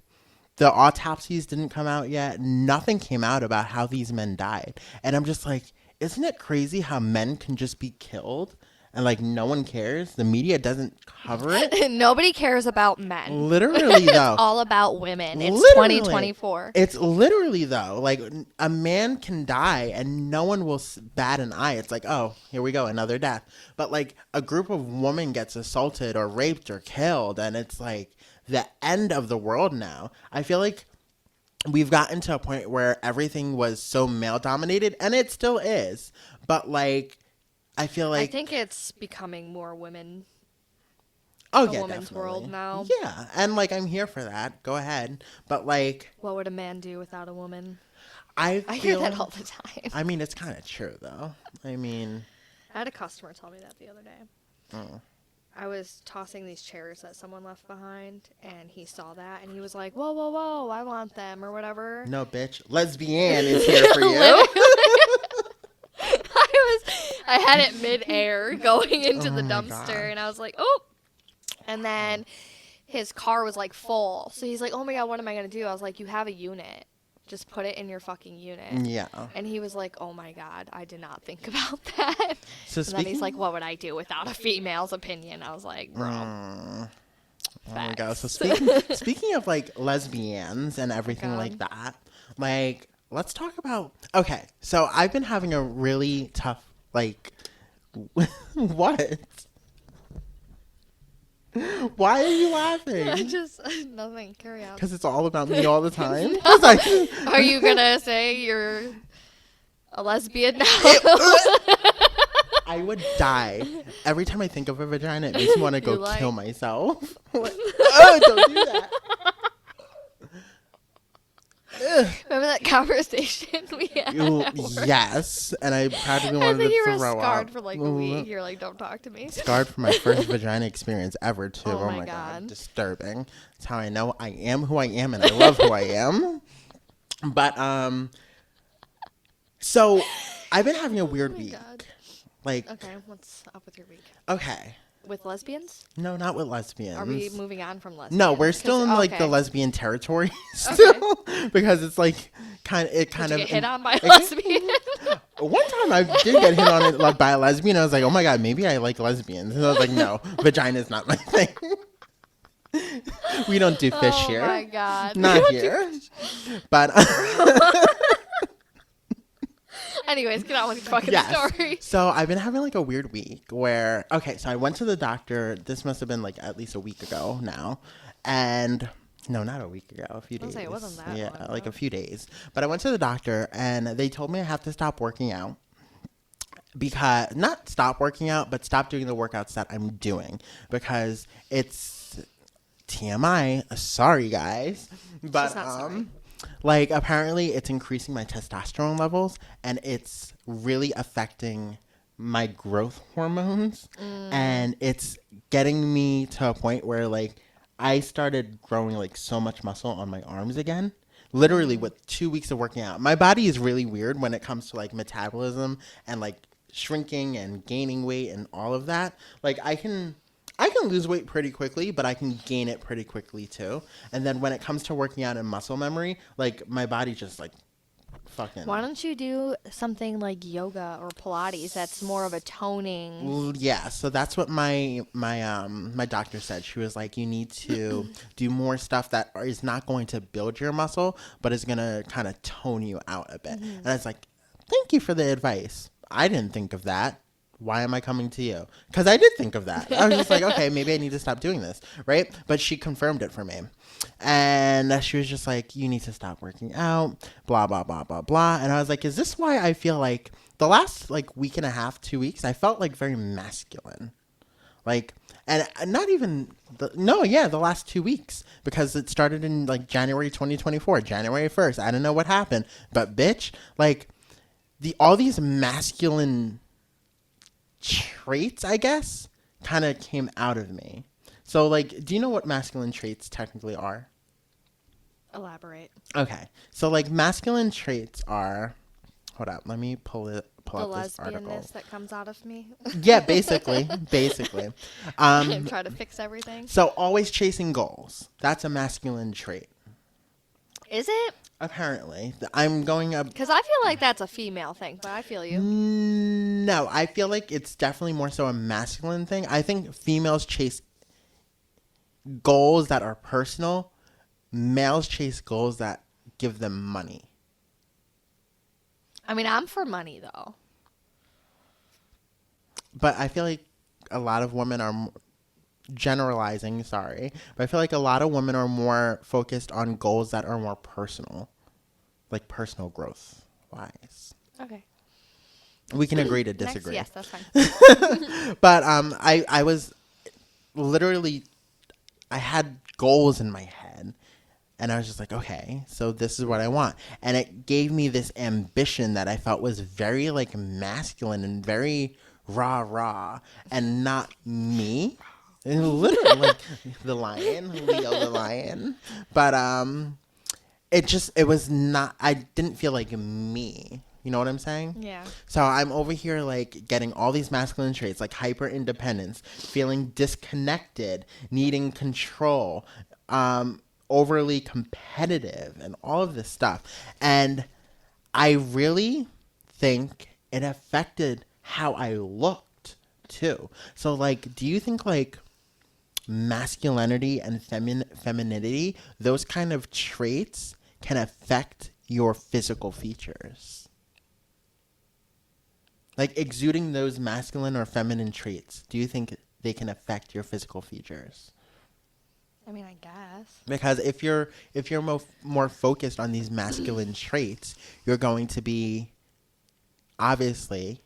A: the autopsies didn't come out yet. Nothing came out about how these men died. And I'm just like, isn't it crazy how men can just be killed and like no one cares? The media doesn't cover it.
B: Nobody cares about men.
A: Literally though.
B: All about women. It's
A: Literally.
B: 2024.
A: It's literally though, like a man can die and no one will bat an eye. It's like, oh, here we go, another death. But like a group of women gets assaulted or raped or killed, and it's like the end of the world now. I feel like we've gotten to a point where everything was so male dominated, and it still is. But like, I feel like
B: I think it's becoming more women.
A: oh
B: a
A: yeah,
B: woman's
A: definitely.
B: world now.
A: Yeah, and like I'm here for that. Go ahead. But like,
B: What would a man do without a woman?
A: I
B: hear
A: feel-
B: that all the time.
A: I mean, it's kind of true though. I mean,
B: I had a customer tell me that the other day.
A: oh.
B: I was tossing these chairs that someone left behind, and he saw that, and he was like, whoa, whoa, whoa, I want them, or whatever.
A: No, bitch. Lesbian is here for you.
B: I had it mid-air going into the
A: Oh my
B: dumpster,
A: God.
B: and I was like, oh. And then his car was like full, so he's like, oh my God, what am I gonna do? I was like, you have a unit. Just put it in your fucking unit.
A: Yeah.
B: And he was like, oh my God, I did not think about that.
A: So
B: And then he's like, what would I do without a female's opinion? I was like, bro.
A: Oh my God. So
B: facts.
A: speaking of like lesbians and everything
B: God.
A: like that, like let's talk about. Okay, so I've been having a really tough like. What? Why are you laughing?
B: Just nothing. Carry on.
A: Because it's all about me all the time. 'Cause I-
B: Are you gonna say you're a lesbian now?
A: I would die every time I think of a vagina. It makes me want to go
B: You like-
A: kill myself. Oh, don't do that. Ugh.
B: Remember that conversation we had?
A: You-
B: at work?
A: yes, and I practically
B: I
A: wanted
B: think
A: to
B: you were
A: throw
B: scarred
A: up.
B: for like a week. You're like, don't talk to me.
A: Scarred from my first vagina experience ever, too.
B: Oh
A: Oh
B: my
A: my God.
B: God.
A: Disturbing. That's how I know I am who I am, and I love who I am. But, so I've been having a weird
B: Oh my
A: week.
B: God.
A: Like,
B: Okay, what's up with your week?
A: okay.
B: With lesbians?
A: No, not with lesbians.
B: Are we moving on from lesbians?
A: No, we're still
B: 'Cause-
A: in like
B: okay.
A: the lesbian territory still because it's like kind
B: Did
A: of
B: you get hit on by a
A: it-
B: lesbian?
A: One time I did get hit on it like, by a lesbian. I was like, oh my God, maybe I like lesbians. And I was like, no, vagina's not my thing. We don't do fish
B: Oh
A: here.
B: my God.
A: Not here. But
B: Anyways, get on with your fucking
A: yes.
B: story.
A: So I've been having like a weird week where, okay, so I went to the doctor. This must have been like at least a week ago now. And no, not a week ago, a few
B: I was
A: days.
B: gonna say, it wasn't that
A: yeah,
B: long
A: like
B: ago.
A: a few days. But I went to the doctor and they told me I have to stop working out. Because, not stop working out, but stop doing the workouts that I'm doing. Because it's TMI. Sorry, guys. But,
B: She's not sorry.
A: like, apparently it's increasing my testosterone levels and it's really affecting my growth hormones. And it's getting me to a point where, like, I started growing, like, so much muscle on my arms again. Literally with 2 weeks of working out. My body is really weird when it comes to, like, metabolism and, like, shrinking and gaining weight and all of that. Like, I can lose weight pretty quickly, but I can gain it pretty quickly too. And then when it comes to working out and muscle memory, like my body just like fucking.
B: Why don't you do something like yoga or Pilates? That's more of a toning.
A: Yeah, so that's what my doctor said. She was like, you need to do more stuff that is not going to build your muscle, but is gonna kind of tone you out a bit. And I was like, thank you for the advice. I didn't think of that. Why am I coming to you? Because I did think of that. I was just like, okay, maybe I need to stop doing this, right? But she confirmed it for me. And she was just like, you need to stop working out, blah, blah, blah, blah, blah. And I was like, is this why I feel like the last like week and a half, 2 weeks, I felt like very masculine. Like, and not even, the last 2 weeks. Because it started in like January 2024, January 1st. I don't know what happened. But bitch, like, all these masculine traits, I guess, kind of came out of me. So, like, do you know what masculine traits technically are?
B: Elaborate.
A: Okay. So, like, masculine traits are... Hold up. Let me pull
B: The
A: up this article.
B: lesbianness that comes out of me.
A: Yeah, basically. Basically.
B: And try to fix everything.
A: So, always chasing goals. That's a masculine trait.
B: Is it?
A: Apparently. I'm going up...
B: Because I feel like that's a female thing, but I feel you.
A: No, I feel like it's definitely more so a masculine thing. I think females chase goals that are personal. Males chase goals that give them money.
B: I mean, I'm for money, though.
A: But I feel like a lot of women are... generalizing, sorry. But I feel like a lot of women are more focused on goals that are more personal. Like personal growth wise.
B: Okay.
A: We can agree to
B: Next,
A: disagree.
B: yes, that's fine.
A: But I was literally, I had goals in my head. And I was just like, okay, so this is what I want. And it gave me this ambition that I felt was very like masculine and very rah and not me. And literally like the lion, Leo the lion. But it was not, I didn't feel like me. You know what I'm saying?
B: Yeah.
A: So I'm over here like getting all these masculine traits like hyper independence, feeling disconnected, needing control, overly competitive, and all of this stuff. And I really think it affected how I looked too. So like, do you think like masculinity and femininity, those kind of traits can affect your physical features? Like exuding those masculine or feminine traits, do you think they can affect your physical features?
B: I mean, I guess.
A: Because if you're more focused on these masculine traits, you're going to be obviously.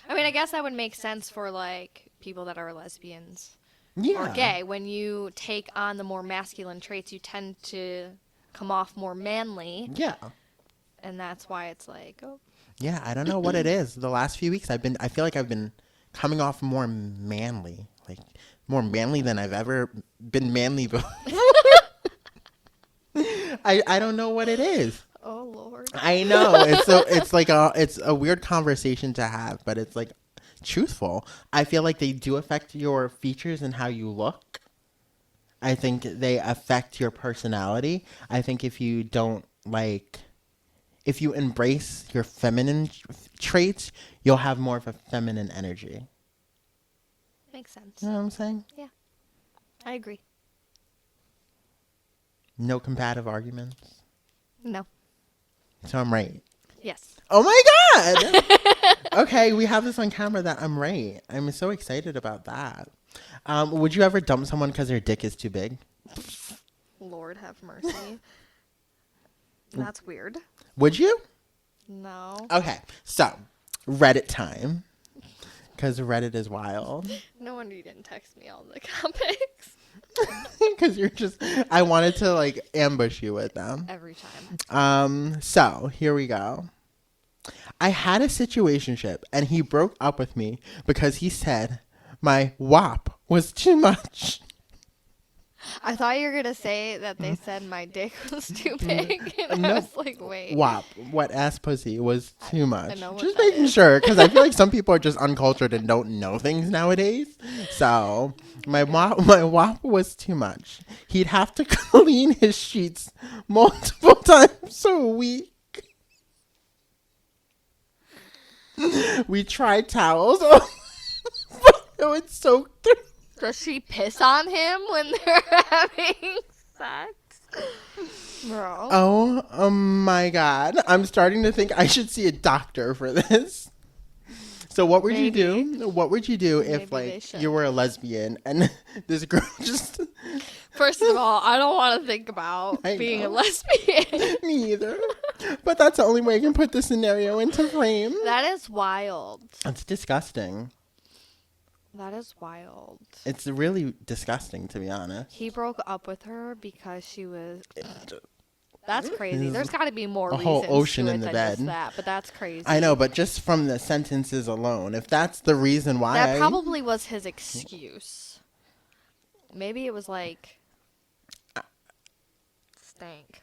B: I mean, I guess that would make sense for like people that are lesbians
A: Yeah.
B: or gay. When you take on the more masculine traits, you tend to come off more manly,
A: Yeah.
B: and that's why it's like, oh,
A: Yeah, I don't know what it is. The last few weeks I feel like I've been coming off more manly. Like more manly than I've ever been manly before. I don't know what it is.
B: oh Lord.
A: I know. It's a weird conversation to have, but it's like truthful. I feel like they do affect your features and how you look. I think they affect your personality. I think if you don't if you embrace your feminine traits, you'll have more of a feminine energy.
B: Makes sense.
A: You know what I'm saying?
B: I agree.
A: No combative arguments.
B: No.
A: So I'm right.
B: Yes.
A: Oh my God! Okay, we have this on camera that I'm right. I'm so excited about that. Would you ever dump someone because their dick is too big?
B: Lord have mercy. That's weird.
A: Would you?
B: No.
A: Okay, so Reddit time. Because Reddit is wild.
B: No wonder you didn't text me all the topics.
A: Because I wanted to like ambush you with them.
B: Every time.
A: So here we go. I had a situationship and he broke up with me because he said my WAP was too much.
B: I thought you were going to say that they said my dick was too big. And
A: No.
B: I was like, wait.
A: WAP, wet ass pussy, was too much.
B: know what
A: Just
B: that
A: making
B: is.
A: sure, because I feel like some people are just uncultured and don't know things nowadays. So my WAP was too much. He'd have to clean his sheets multiple times a week. We tried towels. But it would soak through.
B: Does she piss on him when they're having sex? Bro.
A: Oh my God. I'm starting to think I should see a doctor for this. So what would you do? What would you do if
B: Maybe they
A: like
B: should.
A: you were a lesbian and this girl just
B: First of all, I don't want to think about
A: I
B: being a
A: know.
B: lesbian.
A: me either. But that's the only way I can put the scenario into frame.
B: That is wild.
A: It's disgusting.
B: That is wild.
A: It's really disgusting, to be honest.
B: He broke up with her because she was. That's crazy. There's got to be more
A: A
B: reasons
A: whole ocean
B: to it
A: in the
B: than
A: bed.
B: just that, but that's crazy.
A: I know, but just from the sentences alone, if that's the reason why
B: That probably was his excuse. Maybe it was like stank.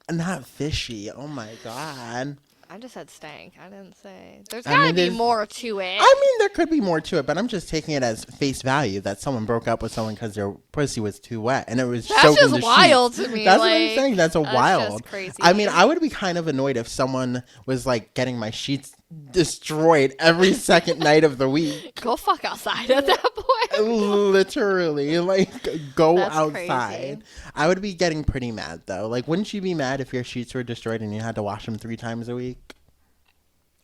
A: Not fishy. Oh my God.
B: I just said stank. I didn't say. There's
A: I
B: got to
A: mean,
B: be
A: there's-
B: more to it.
A: I mean, there could be more to it, but I'm just taking it as face value that someone broke up with someone because their pussy was too wet and it was
B: That's
A: soaking
B: just
A: the
B: wild
A: sheets.
B: to me.
A: That's what I'm
B: like,
A: saying. That's wild.
B: Just crazy.
A: I mean, I would be kind of annoyed if someone was like getting my sheets destroyed every second night of the week.
B: Go fuck outside at that point.
A: Literally, like go
B: That's
A: outside.
B: crazy.
A: I would be getting pretty mad though. Like, wouldn't you be mad if your sheets were destroyed and you had to wash them 3 times a week?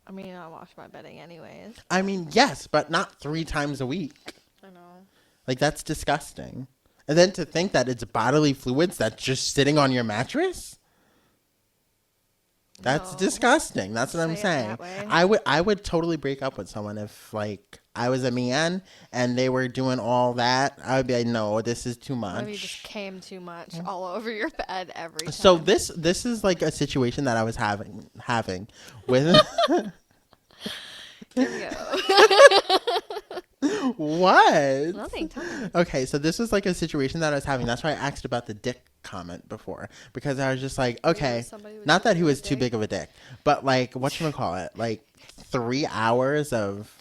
B: I mean, I wash my bedding anyways.
A: I mean, yes, but not 3 times a week.
B: I know.
A: Like, that's disgusting. And then to think that it's bodily fluids that's just sitting on your mattress? That's
B: No.
A: disgusting. That's what I'm
B: Say it
A: saying.
B: that way.
A: I would totally break up with someone if like I was a man and they were doing all that. I would be like, no, this is too
B: Maybe you just
A: much.
B: came too much all over your bed every time.
A: So this is like a situation that I was having with
B: Here we go.
A: what?
B: Nothing. Tell me.
A: Okay, so this was like a situation that I was having. That's why I asked about the dick comment before because I was just like, okay,
B: somebody was
A: not that he was
B: too
A: too
B: big.
A: big of a dick, but like, whatchamacallit, like 3 hours of,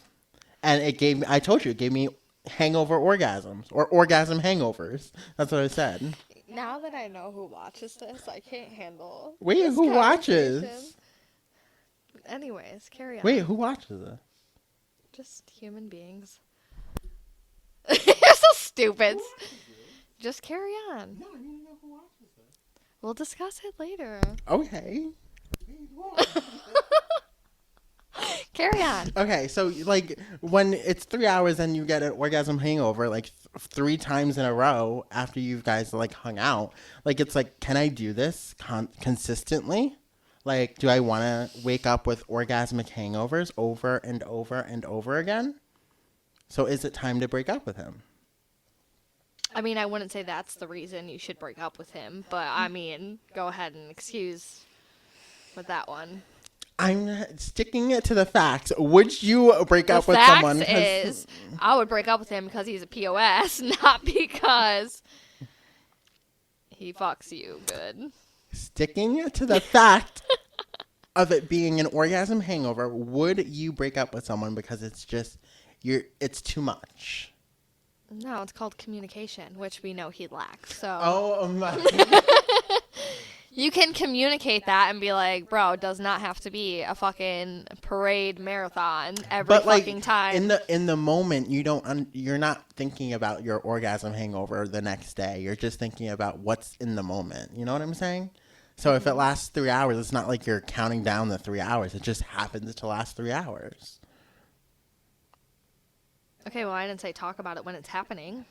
A: and it gave me, I told you, it gave me hangover orgasms or orgasm hangovers. That's what I said.
B: Now that I know who watches this, I can't handle.
A: Wait,
B: this
A: who watches?
B: conversation. Anyways, carry on.
A: Wait, who watches it?
B: Just human beings. You're so stupid. Just carry on.
A: No, I need to know who watches it.
B: We'll discuss it later.
A: Okay.
B: Carry on.
A: Okay, so like when it's 3 hours and you get an orgasm hangover like 3 times in a row after you guys like hung out, like it's like, can I do this consistently? Like, do I want to wake up with orgasmic hangovers over and over and over again? So is it time to break up with him?
B: I mean, I wouldn't say that's the reason you should break up with him, but I mean, go ahead and excuse with that one.
A: I'm sticking it to the facts. Would you break up with
B: fact
A: someone?
B: is, I would break up with him because he's a POS, not because he fucks you good.
A: Sticking to the fact of it being an orgasm hangover, would you break up with someone because it's just it's too much?
B: No, it's called communication, which we know he lacks. So
A: Oh my.
B: you can communicate that and be like, bro, it does not have to be a fucking parade marathon every
A: But like
B: fucking time.
A: in the moment, you're not thinking about your orgasm hangover the next day. You're just thinking about what's in the moment. You know what I'm saying? So if it lasts 3 hours, it's not like you're counting down the 3 hours. It just happens to last 3 hours.
B: Okay, well, I didn't say talk about it when it's happening.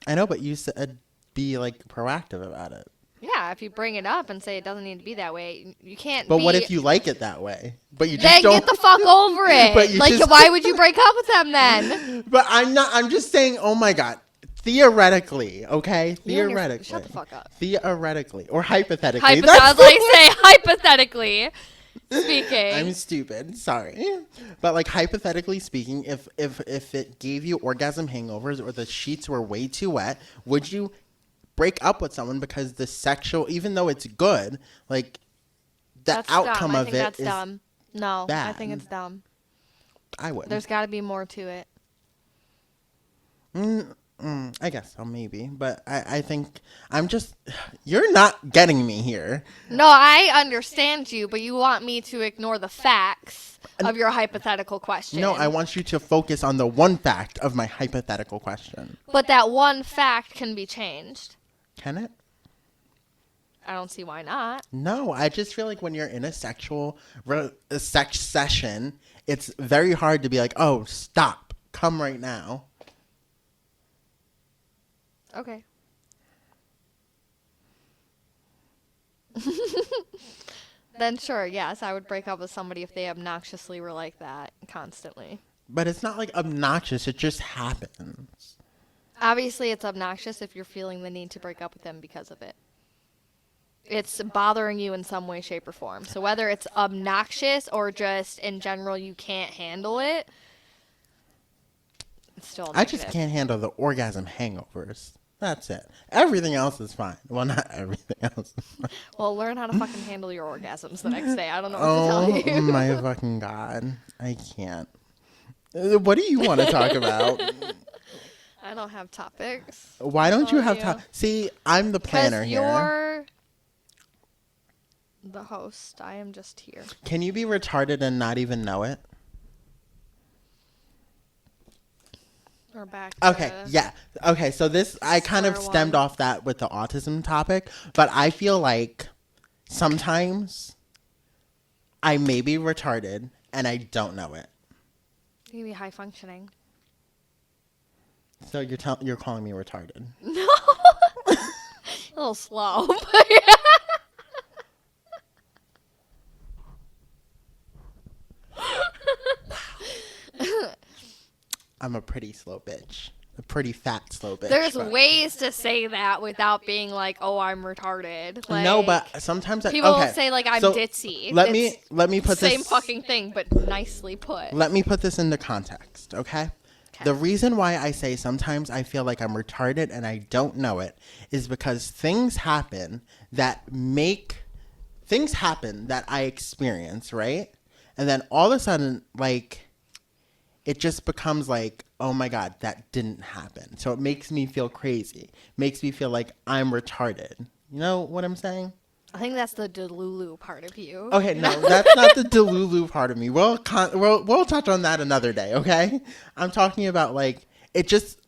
A: I know, but you said be like proactive about it.
B: Yeah, if you bring it up and say it doesn't need to be that way, you can't.
A: But what if you like it that way? But you just
B: then
A: don't.
B: get the fuck over it.
A: But you
B: like,
A: just-
B: why would you break up with them then?
A: But I'm not. I'm just saying. Oh my god. Theoretically, okay. Theoretically.
B: Shut the fuck up.
A: Theoretically, or hypothetically.
B: I was like, say hypothetically speaking.
A: I'm stupid. Sorry, but like hypothetically speaking, if it gave you orgasm hangovers or the sheets were way too wet, would you break up with someone because the sexual, even though it's good, like the
B: That's
A: outcome
B: dumb. I
A: of
B: think
A: it
B: that's
A: is
B: dumb. No, I
A: bad.
B: think it's dumb.
A: I would.
B: There's got to be more to it.
A: I guess so, maybe. But I think you're not getting me here.
B: No, I understand you, but you want me to ignore the facts of your hypothetical question.
A: No, I want you to focus on the one fact of my hypothetical question.
B: But that one fact can be changed.
A: Can it?
B: I don't see why not.
A: No, I just feel like when you're in a sex session, it's very hard to be like, oh, stop, come right now.
B: Okay. Then sure, yes, I would break up with somebody if they obnoxiously were like that constantly.
A: But it's not like obnoxious, it just happens.
B: Obviously, it's obnoxious if you're feeling the need to break up with them because of it. It's bothering you in some way, shape, or form. So whether it's obnoxious or just in general you can't handle it, it's still
A: I just
B: negative.
A: can't handle the orgasm hangovers. That's it. Everything else is fine. Well, not everything else is fine.
B: Well, learn how to fucking handle your orgasms the next day. I don't know what
A: Oh
B: to tell you.
A: my fucking god. I can't. What do you want to talk about?
B: I don't have topics.
A: Why don't you
B: Oh,
A: have
B: you.
A: time? See, I'm the planner
B: Because
A: here.
B: you're the host. I am just here.
A: Can you be retarded and not even know it?
B: We're back to
A: Okay, yeah. Okay, so this, I kind of
B: Square
A: stemmed
B: one.
A: off that with the autism topic, but I feel like sometimes I may be retarded and I don't know it.
B: You can be high functioning.
A: So you're calling me retarded.
B: No. A little slow. But yeah.
A: I'm a pretty slow bitch. A pretty fat slow bitch.
B: There's
A: but-
B: ways to say that without being like, "Oh, I'm retarded." Like,
A: no, but sometimes
B: people
A: okay.
B: will say like, "I'm
A: so
B: ditzy."
A: Let
B: It's
A: me put
B: same
A: this
B: fucking thing, but nicely put.
A: Let me put this into context, okay? The reason why I say sometimes I feel like I'm retarded and I don't know it is because things happen that I experience, right? And then all of a sudden, like, it just becomes like, oh my God, that didn't happen. So it makes me feel crazy. Makes me feel like I'm retarded. You know what I'm saying?
B: I think that's the Delulu part of you.
A: Okay, no, that's not the Delulu part of me. We'll touch on that another day, okay? I'm talking about, like, it just...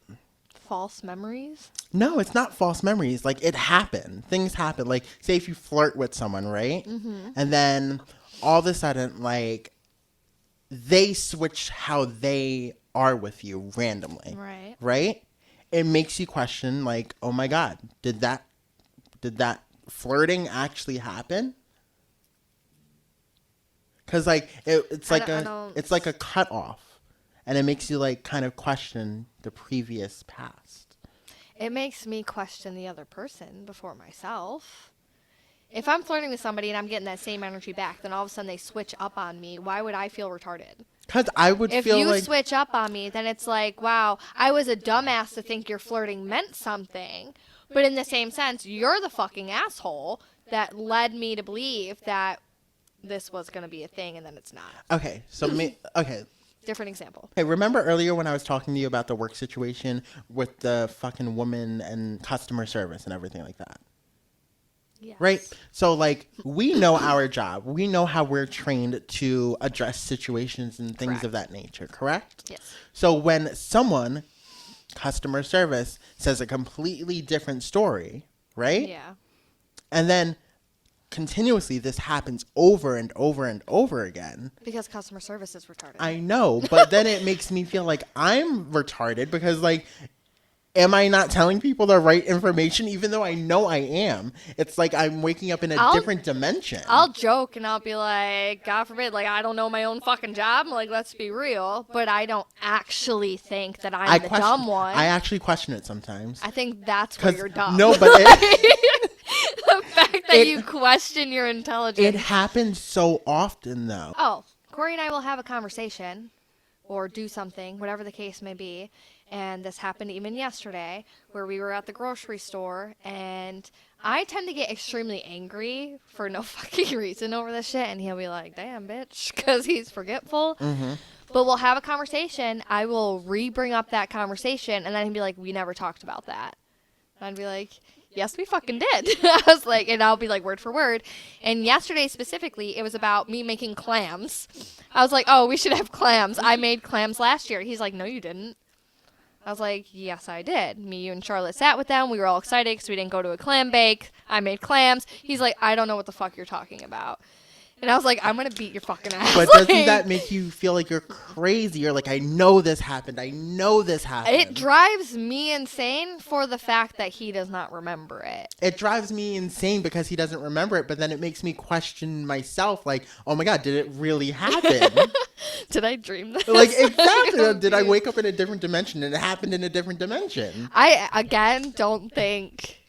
B: False memories?
A: No, it's not false memories. Like, it happened. Things happen. Like, say if you flirt with someone, right? Mm-hmm. And then all of a sudden, like, they switch how they are with you randomly.
B: Right.
A: Right? It makes you question, like, oh my God, did that flirting actually happen? Because, like, it's like a cutoff, and it makes you, like, kind of question the previous past.
B: It makes me question the other person before myself. If I'm flirting with somebody and I'm getting that same energy back, then all of a sudden they switch up on me. Why would I feel retarded?
A: Because I would feel like...
B: If you switch up on me, then it's like, wow, I was a dumbass to think your flirting meant something. But in the same sense, you're the fucking asshole that led me to believe that this was going to be a thing, and then it's not.
A: Okay, so okay.
B: Different example.
A: Hey, remember earlier when I was talking to you about the work situation with the fucking woman and customer service and everything like that?
B: Yes.
A: Right? So, like, we know our job. We know how we're trained to address situations and things
B: Correct.
A: of that nature, correct?
B: Yes.
A: So when someone, customer service, says a completely different story, right?
B: Yeah.
A: And then continuously this happens over and over and over again.
B: Because customer service is retarded.
A: I know, but then it makes me feel like I'm retarded because, like, am I not telling people the right information even though I know I am? It's like I'm waking up in a different dimension.
B: I'll joke and I'll be like, God forbid, like, I don't know my own fucking job. Like, let's be real. But I don't actually think that I'm the dumb one.
A: I actually question it sometimes.
B: I think that's where you're dumb.
A: No, but
B: the fact that you question your intelligence.
A: It happens so often, though.
B: Oh, Corey and I will have a conversation or do something, whatever the case may be. And this happened even yesterday where we were at the grocery store and I tend to get extremely angry for no fucking reason over this shit. And he'll be like, damn, bitch, because he's forgetful. Mm-hmm. But we'll have a conversation. I will re-bring up that conversation and then he'll be like, we never talked about that. And I'd be like, yes, we fucking did. I was like, and I'll be like word for word. And yesterday specifically, it was about me making clams. I was like, oh, we should have clams. I made clams last year. He's like, no, you didn't. I was like, yes, I did. Me, you, and Charlotte sat with them. We were all excited because we didn't go to a clam bake. I made clams. He's like, I don't know what the fuck you're talking about. And I was like, I'm going to beat your fucking ass.
A: But doesn't that make you feel like you're crazy? You're like, I know this happened. I know this happened.
B: It drives me insane for the fact that he does not remember it.
A: It drives me insane because he doesn't remember it, but then it makes me question myself, like, oh my God, did it really happen?
B: Did I dream this?
A: Like, exactly. Did I wake up in a different dimension and it happened in a different dimension?
B: I, again, don't think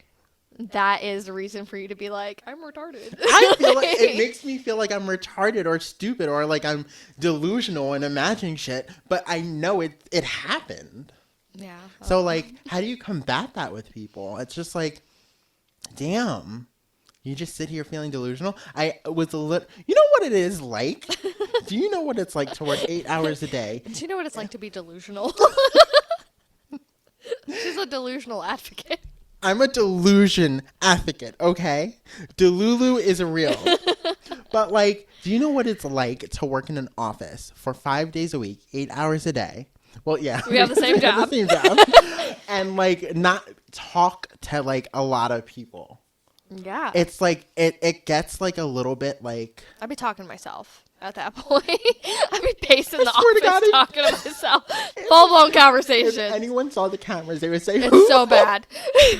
B: that is the reason for you to be like, I'm retarded.
A: I feel like it makes me feel like I'm retarded or stupid or like I'm delusional and imagining shit, but I know it happened.
B: Yeah.
A: So, like, how do you combat that with people? It's just like, damn, you just sit here feeling delusional. I was a little, you know what it is like? Do you know what it's like to work 8 hours a day?
B: Do you know what it's like to be delusional? She's a delusional advocate.
A: I'm a delusion advocate, okay? Delulu is real. But, like, do you know what it's like to work in an office for 5 days a week, 8 hours a day? Well, yeah.
B: We have the same job.
A: The same job. And, like, not talk to, like, a lot of people.
B: Yeah.
A: It's like, it gets, like, a little bit, like...
B: I'd be talking to myself at that point. I'd be pacing the office talking to myself. Full-blown conversation.
A: If anyone saw the cameras, they would say,
B: it's so bad.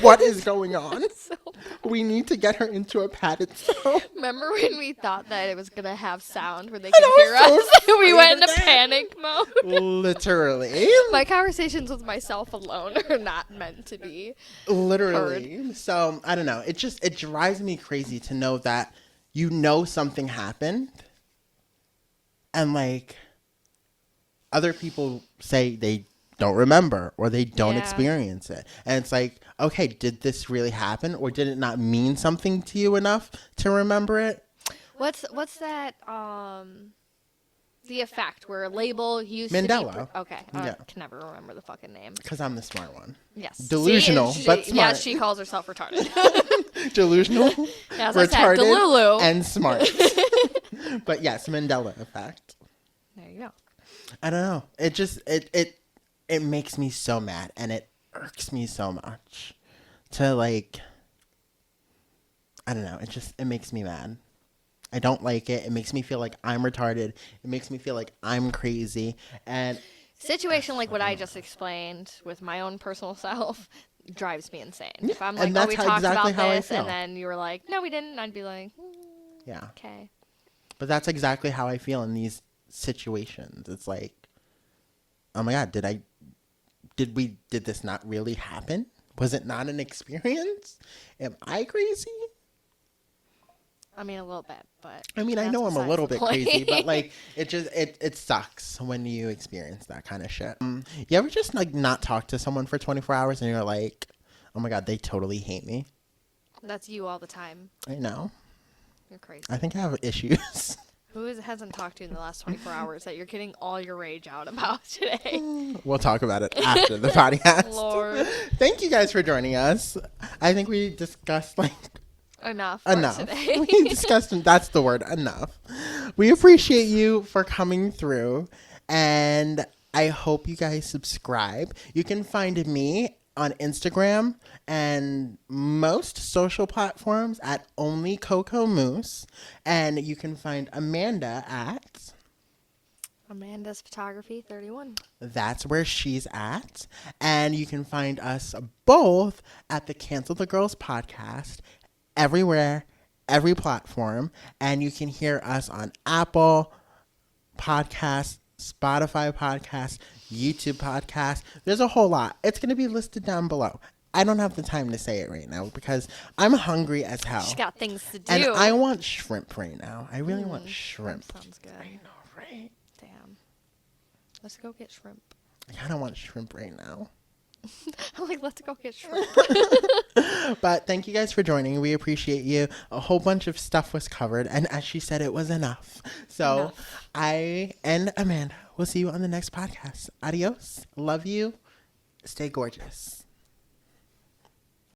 A: What is going on?
B: So
A: we need to get her into a padded cell.
B: Remember when we thought that it was going to have sound where they could hear us? We went into panic mode.
A: Literally.
B: My conversations with myself alone are not meant to be
A: literally
B: heard.
A: So I don't know, it drives me crazy to know that you know something happened and like other people say they don't remember or they don't
B: Yeah.
A: experience it. And it's like, okay, did this really happen or did it not mean something to you enough to remember it?
B: What's that? The effect where a label used
A: Mandela.
B: to be. Okay, I
A: Yeah.
B: can never remember the fucking name.
A: Because I'm the smart one.
B: Yes.
A: Delusional,
B: See,
A: but
B: Yeah,
A: smart.
B: she calls herself retarded.
A: Delusional,
B: Yeah, as I said,
A: retarded,
B: Delulu.
A: and smart. But yes, Mandela effect.
B: There you go.
A: I don't know. It just it makes me so mad, and it irks me so much to like. I don't know. It makes me mad. I don't like it. It makes me feel like I'm retarded. It makes me feel like I'm crazy. And
B: Situation like what I just explained with my own personal self drives me insane.
A: Yeah,
B: If I'm
A: and
B: like, oh,
A: that's
B: we
A: how-
B: talked
A: exactly
B: about
A: how I
B: this,
A: feel.
B: and then you were like, no, we didn't, I'd be like,
A: yeah,
B: okay.
A: but that's exactly how I feel in these situations. It's like, oh my God, did this not really happen? Was it not an experience? Am I crazy?
B: I mean, a little bit, but
A: I mean, I
B: that's
A: know I'm a
B: besides
A: little
B: the
A: bit
B: point.
A: crazy, but like it sucks when you experience that kind of shit. You ever just like not talk to someone for 24 hours and you're like, oh my God, they totally hate me?
B: That's you all the time.
A: I know.
B: You're crazy.
A: I think I have issues.
B: Hasn't talked to you in the last 24 hours that you're getting all your rage out about today?
A: We'll talk about it after the podcast.
B: Lord.
A: Thank you guys for joining us. I think we discussed like
B: Enough. For
A: enough.
B: Today.
A: We discussed, that's the word, enough. We appreciate you for coming through, and I hope you guys subscribe. You can find me on Instagram and most social platforms at Only Coco Moose, and you can find Amanda at
B: Amanda's Photography 31.
A: That's where she's at. And you can find us both at the Cancel the Girls podcast everywhere, every platform. And you can hear us on Apple Podcasts, Spotify Podcasts, YouTube Podcasts. There's a whole lot. It's going to be listed down below. I don't have the time to say it right now because I'm hungry as hell.
B: She's got things to do.
A: And I want shrimp right now. I really want shrimp.
B: That sounds good.
A: I know, right?
B: Damn. Let's go get shrimp.
A: I kind of want shrimp right now.
B: I'm like, let's go get shrimp.
A: But thank you guys for joining. We appreciate you. A whole bunch of stuff was covered. And as she said, it was enough. So
B: Enough.
A: I and Amanda will see you on the next podcast. Adios. Love you. Stay gorgeous.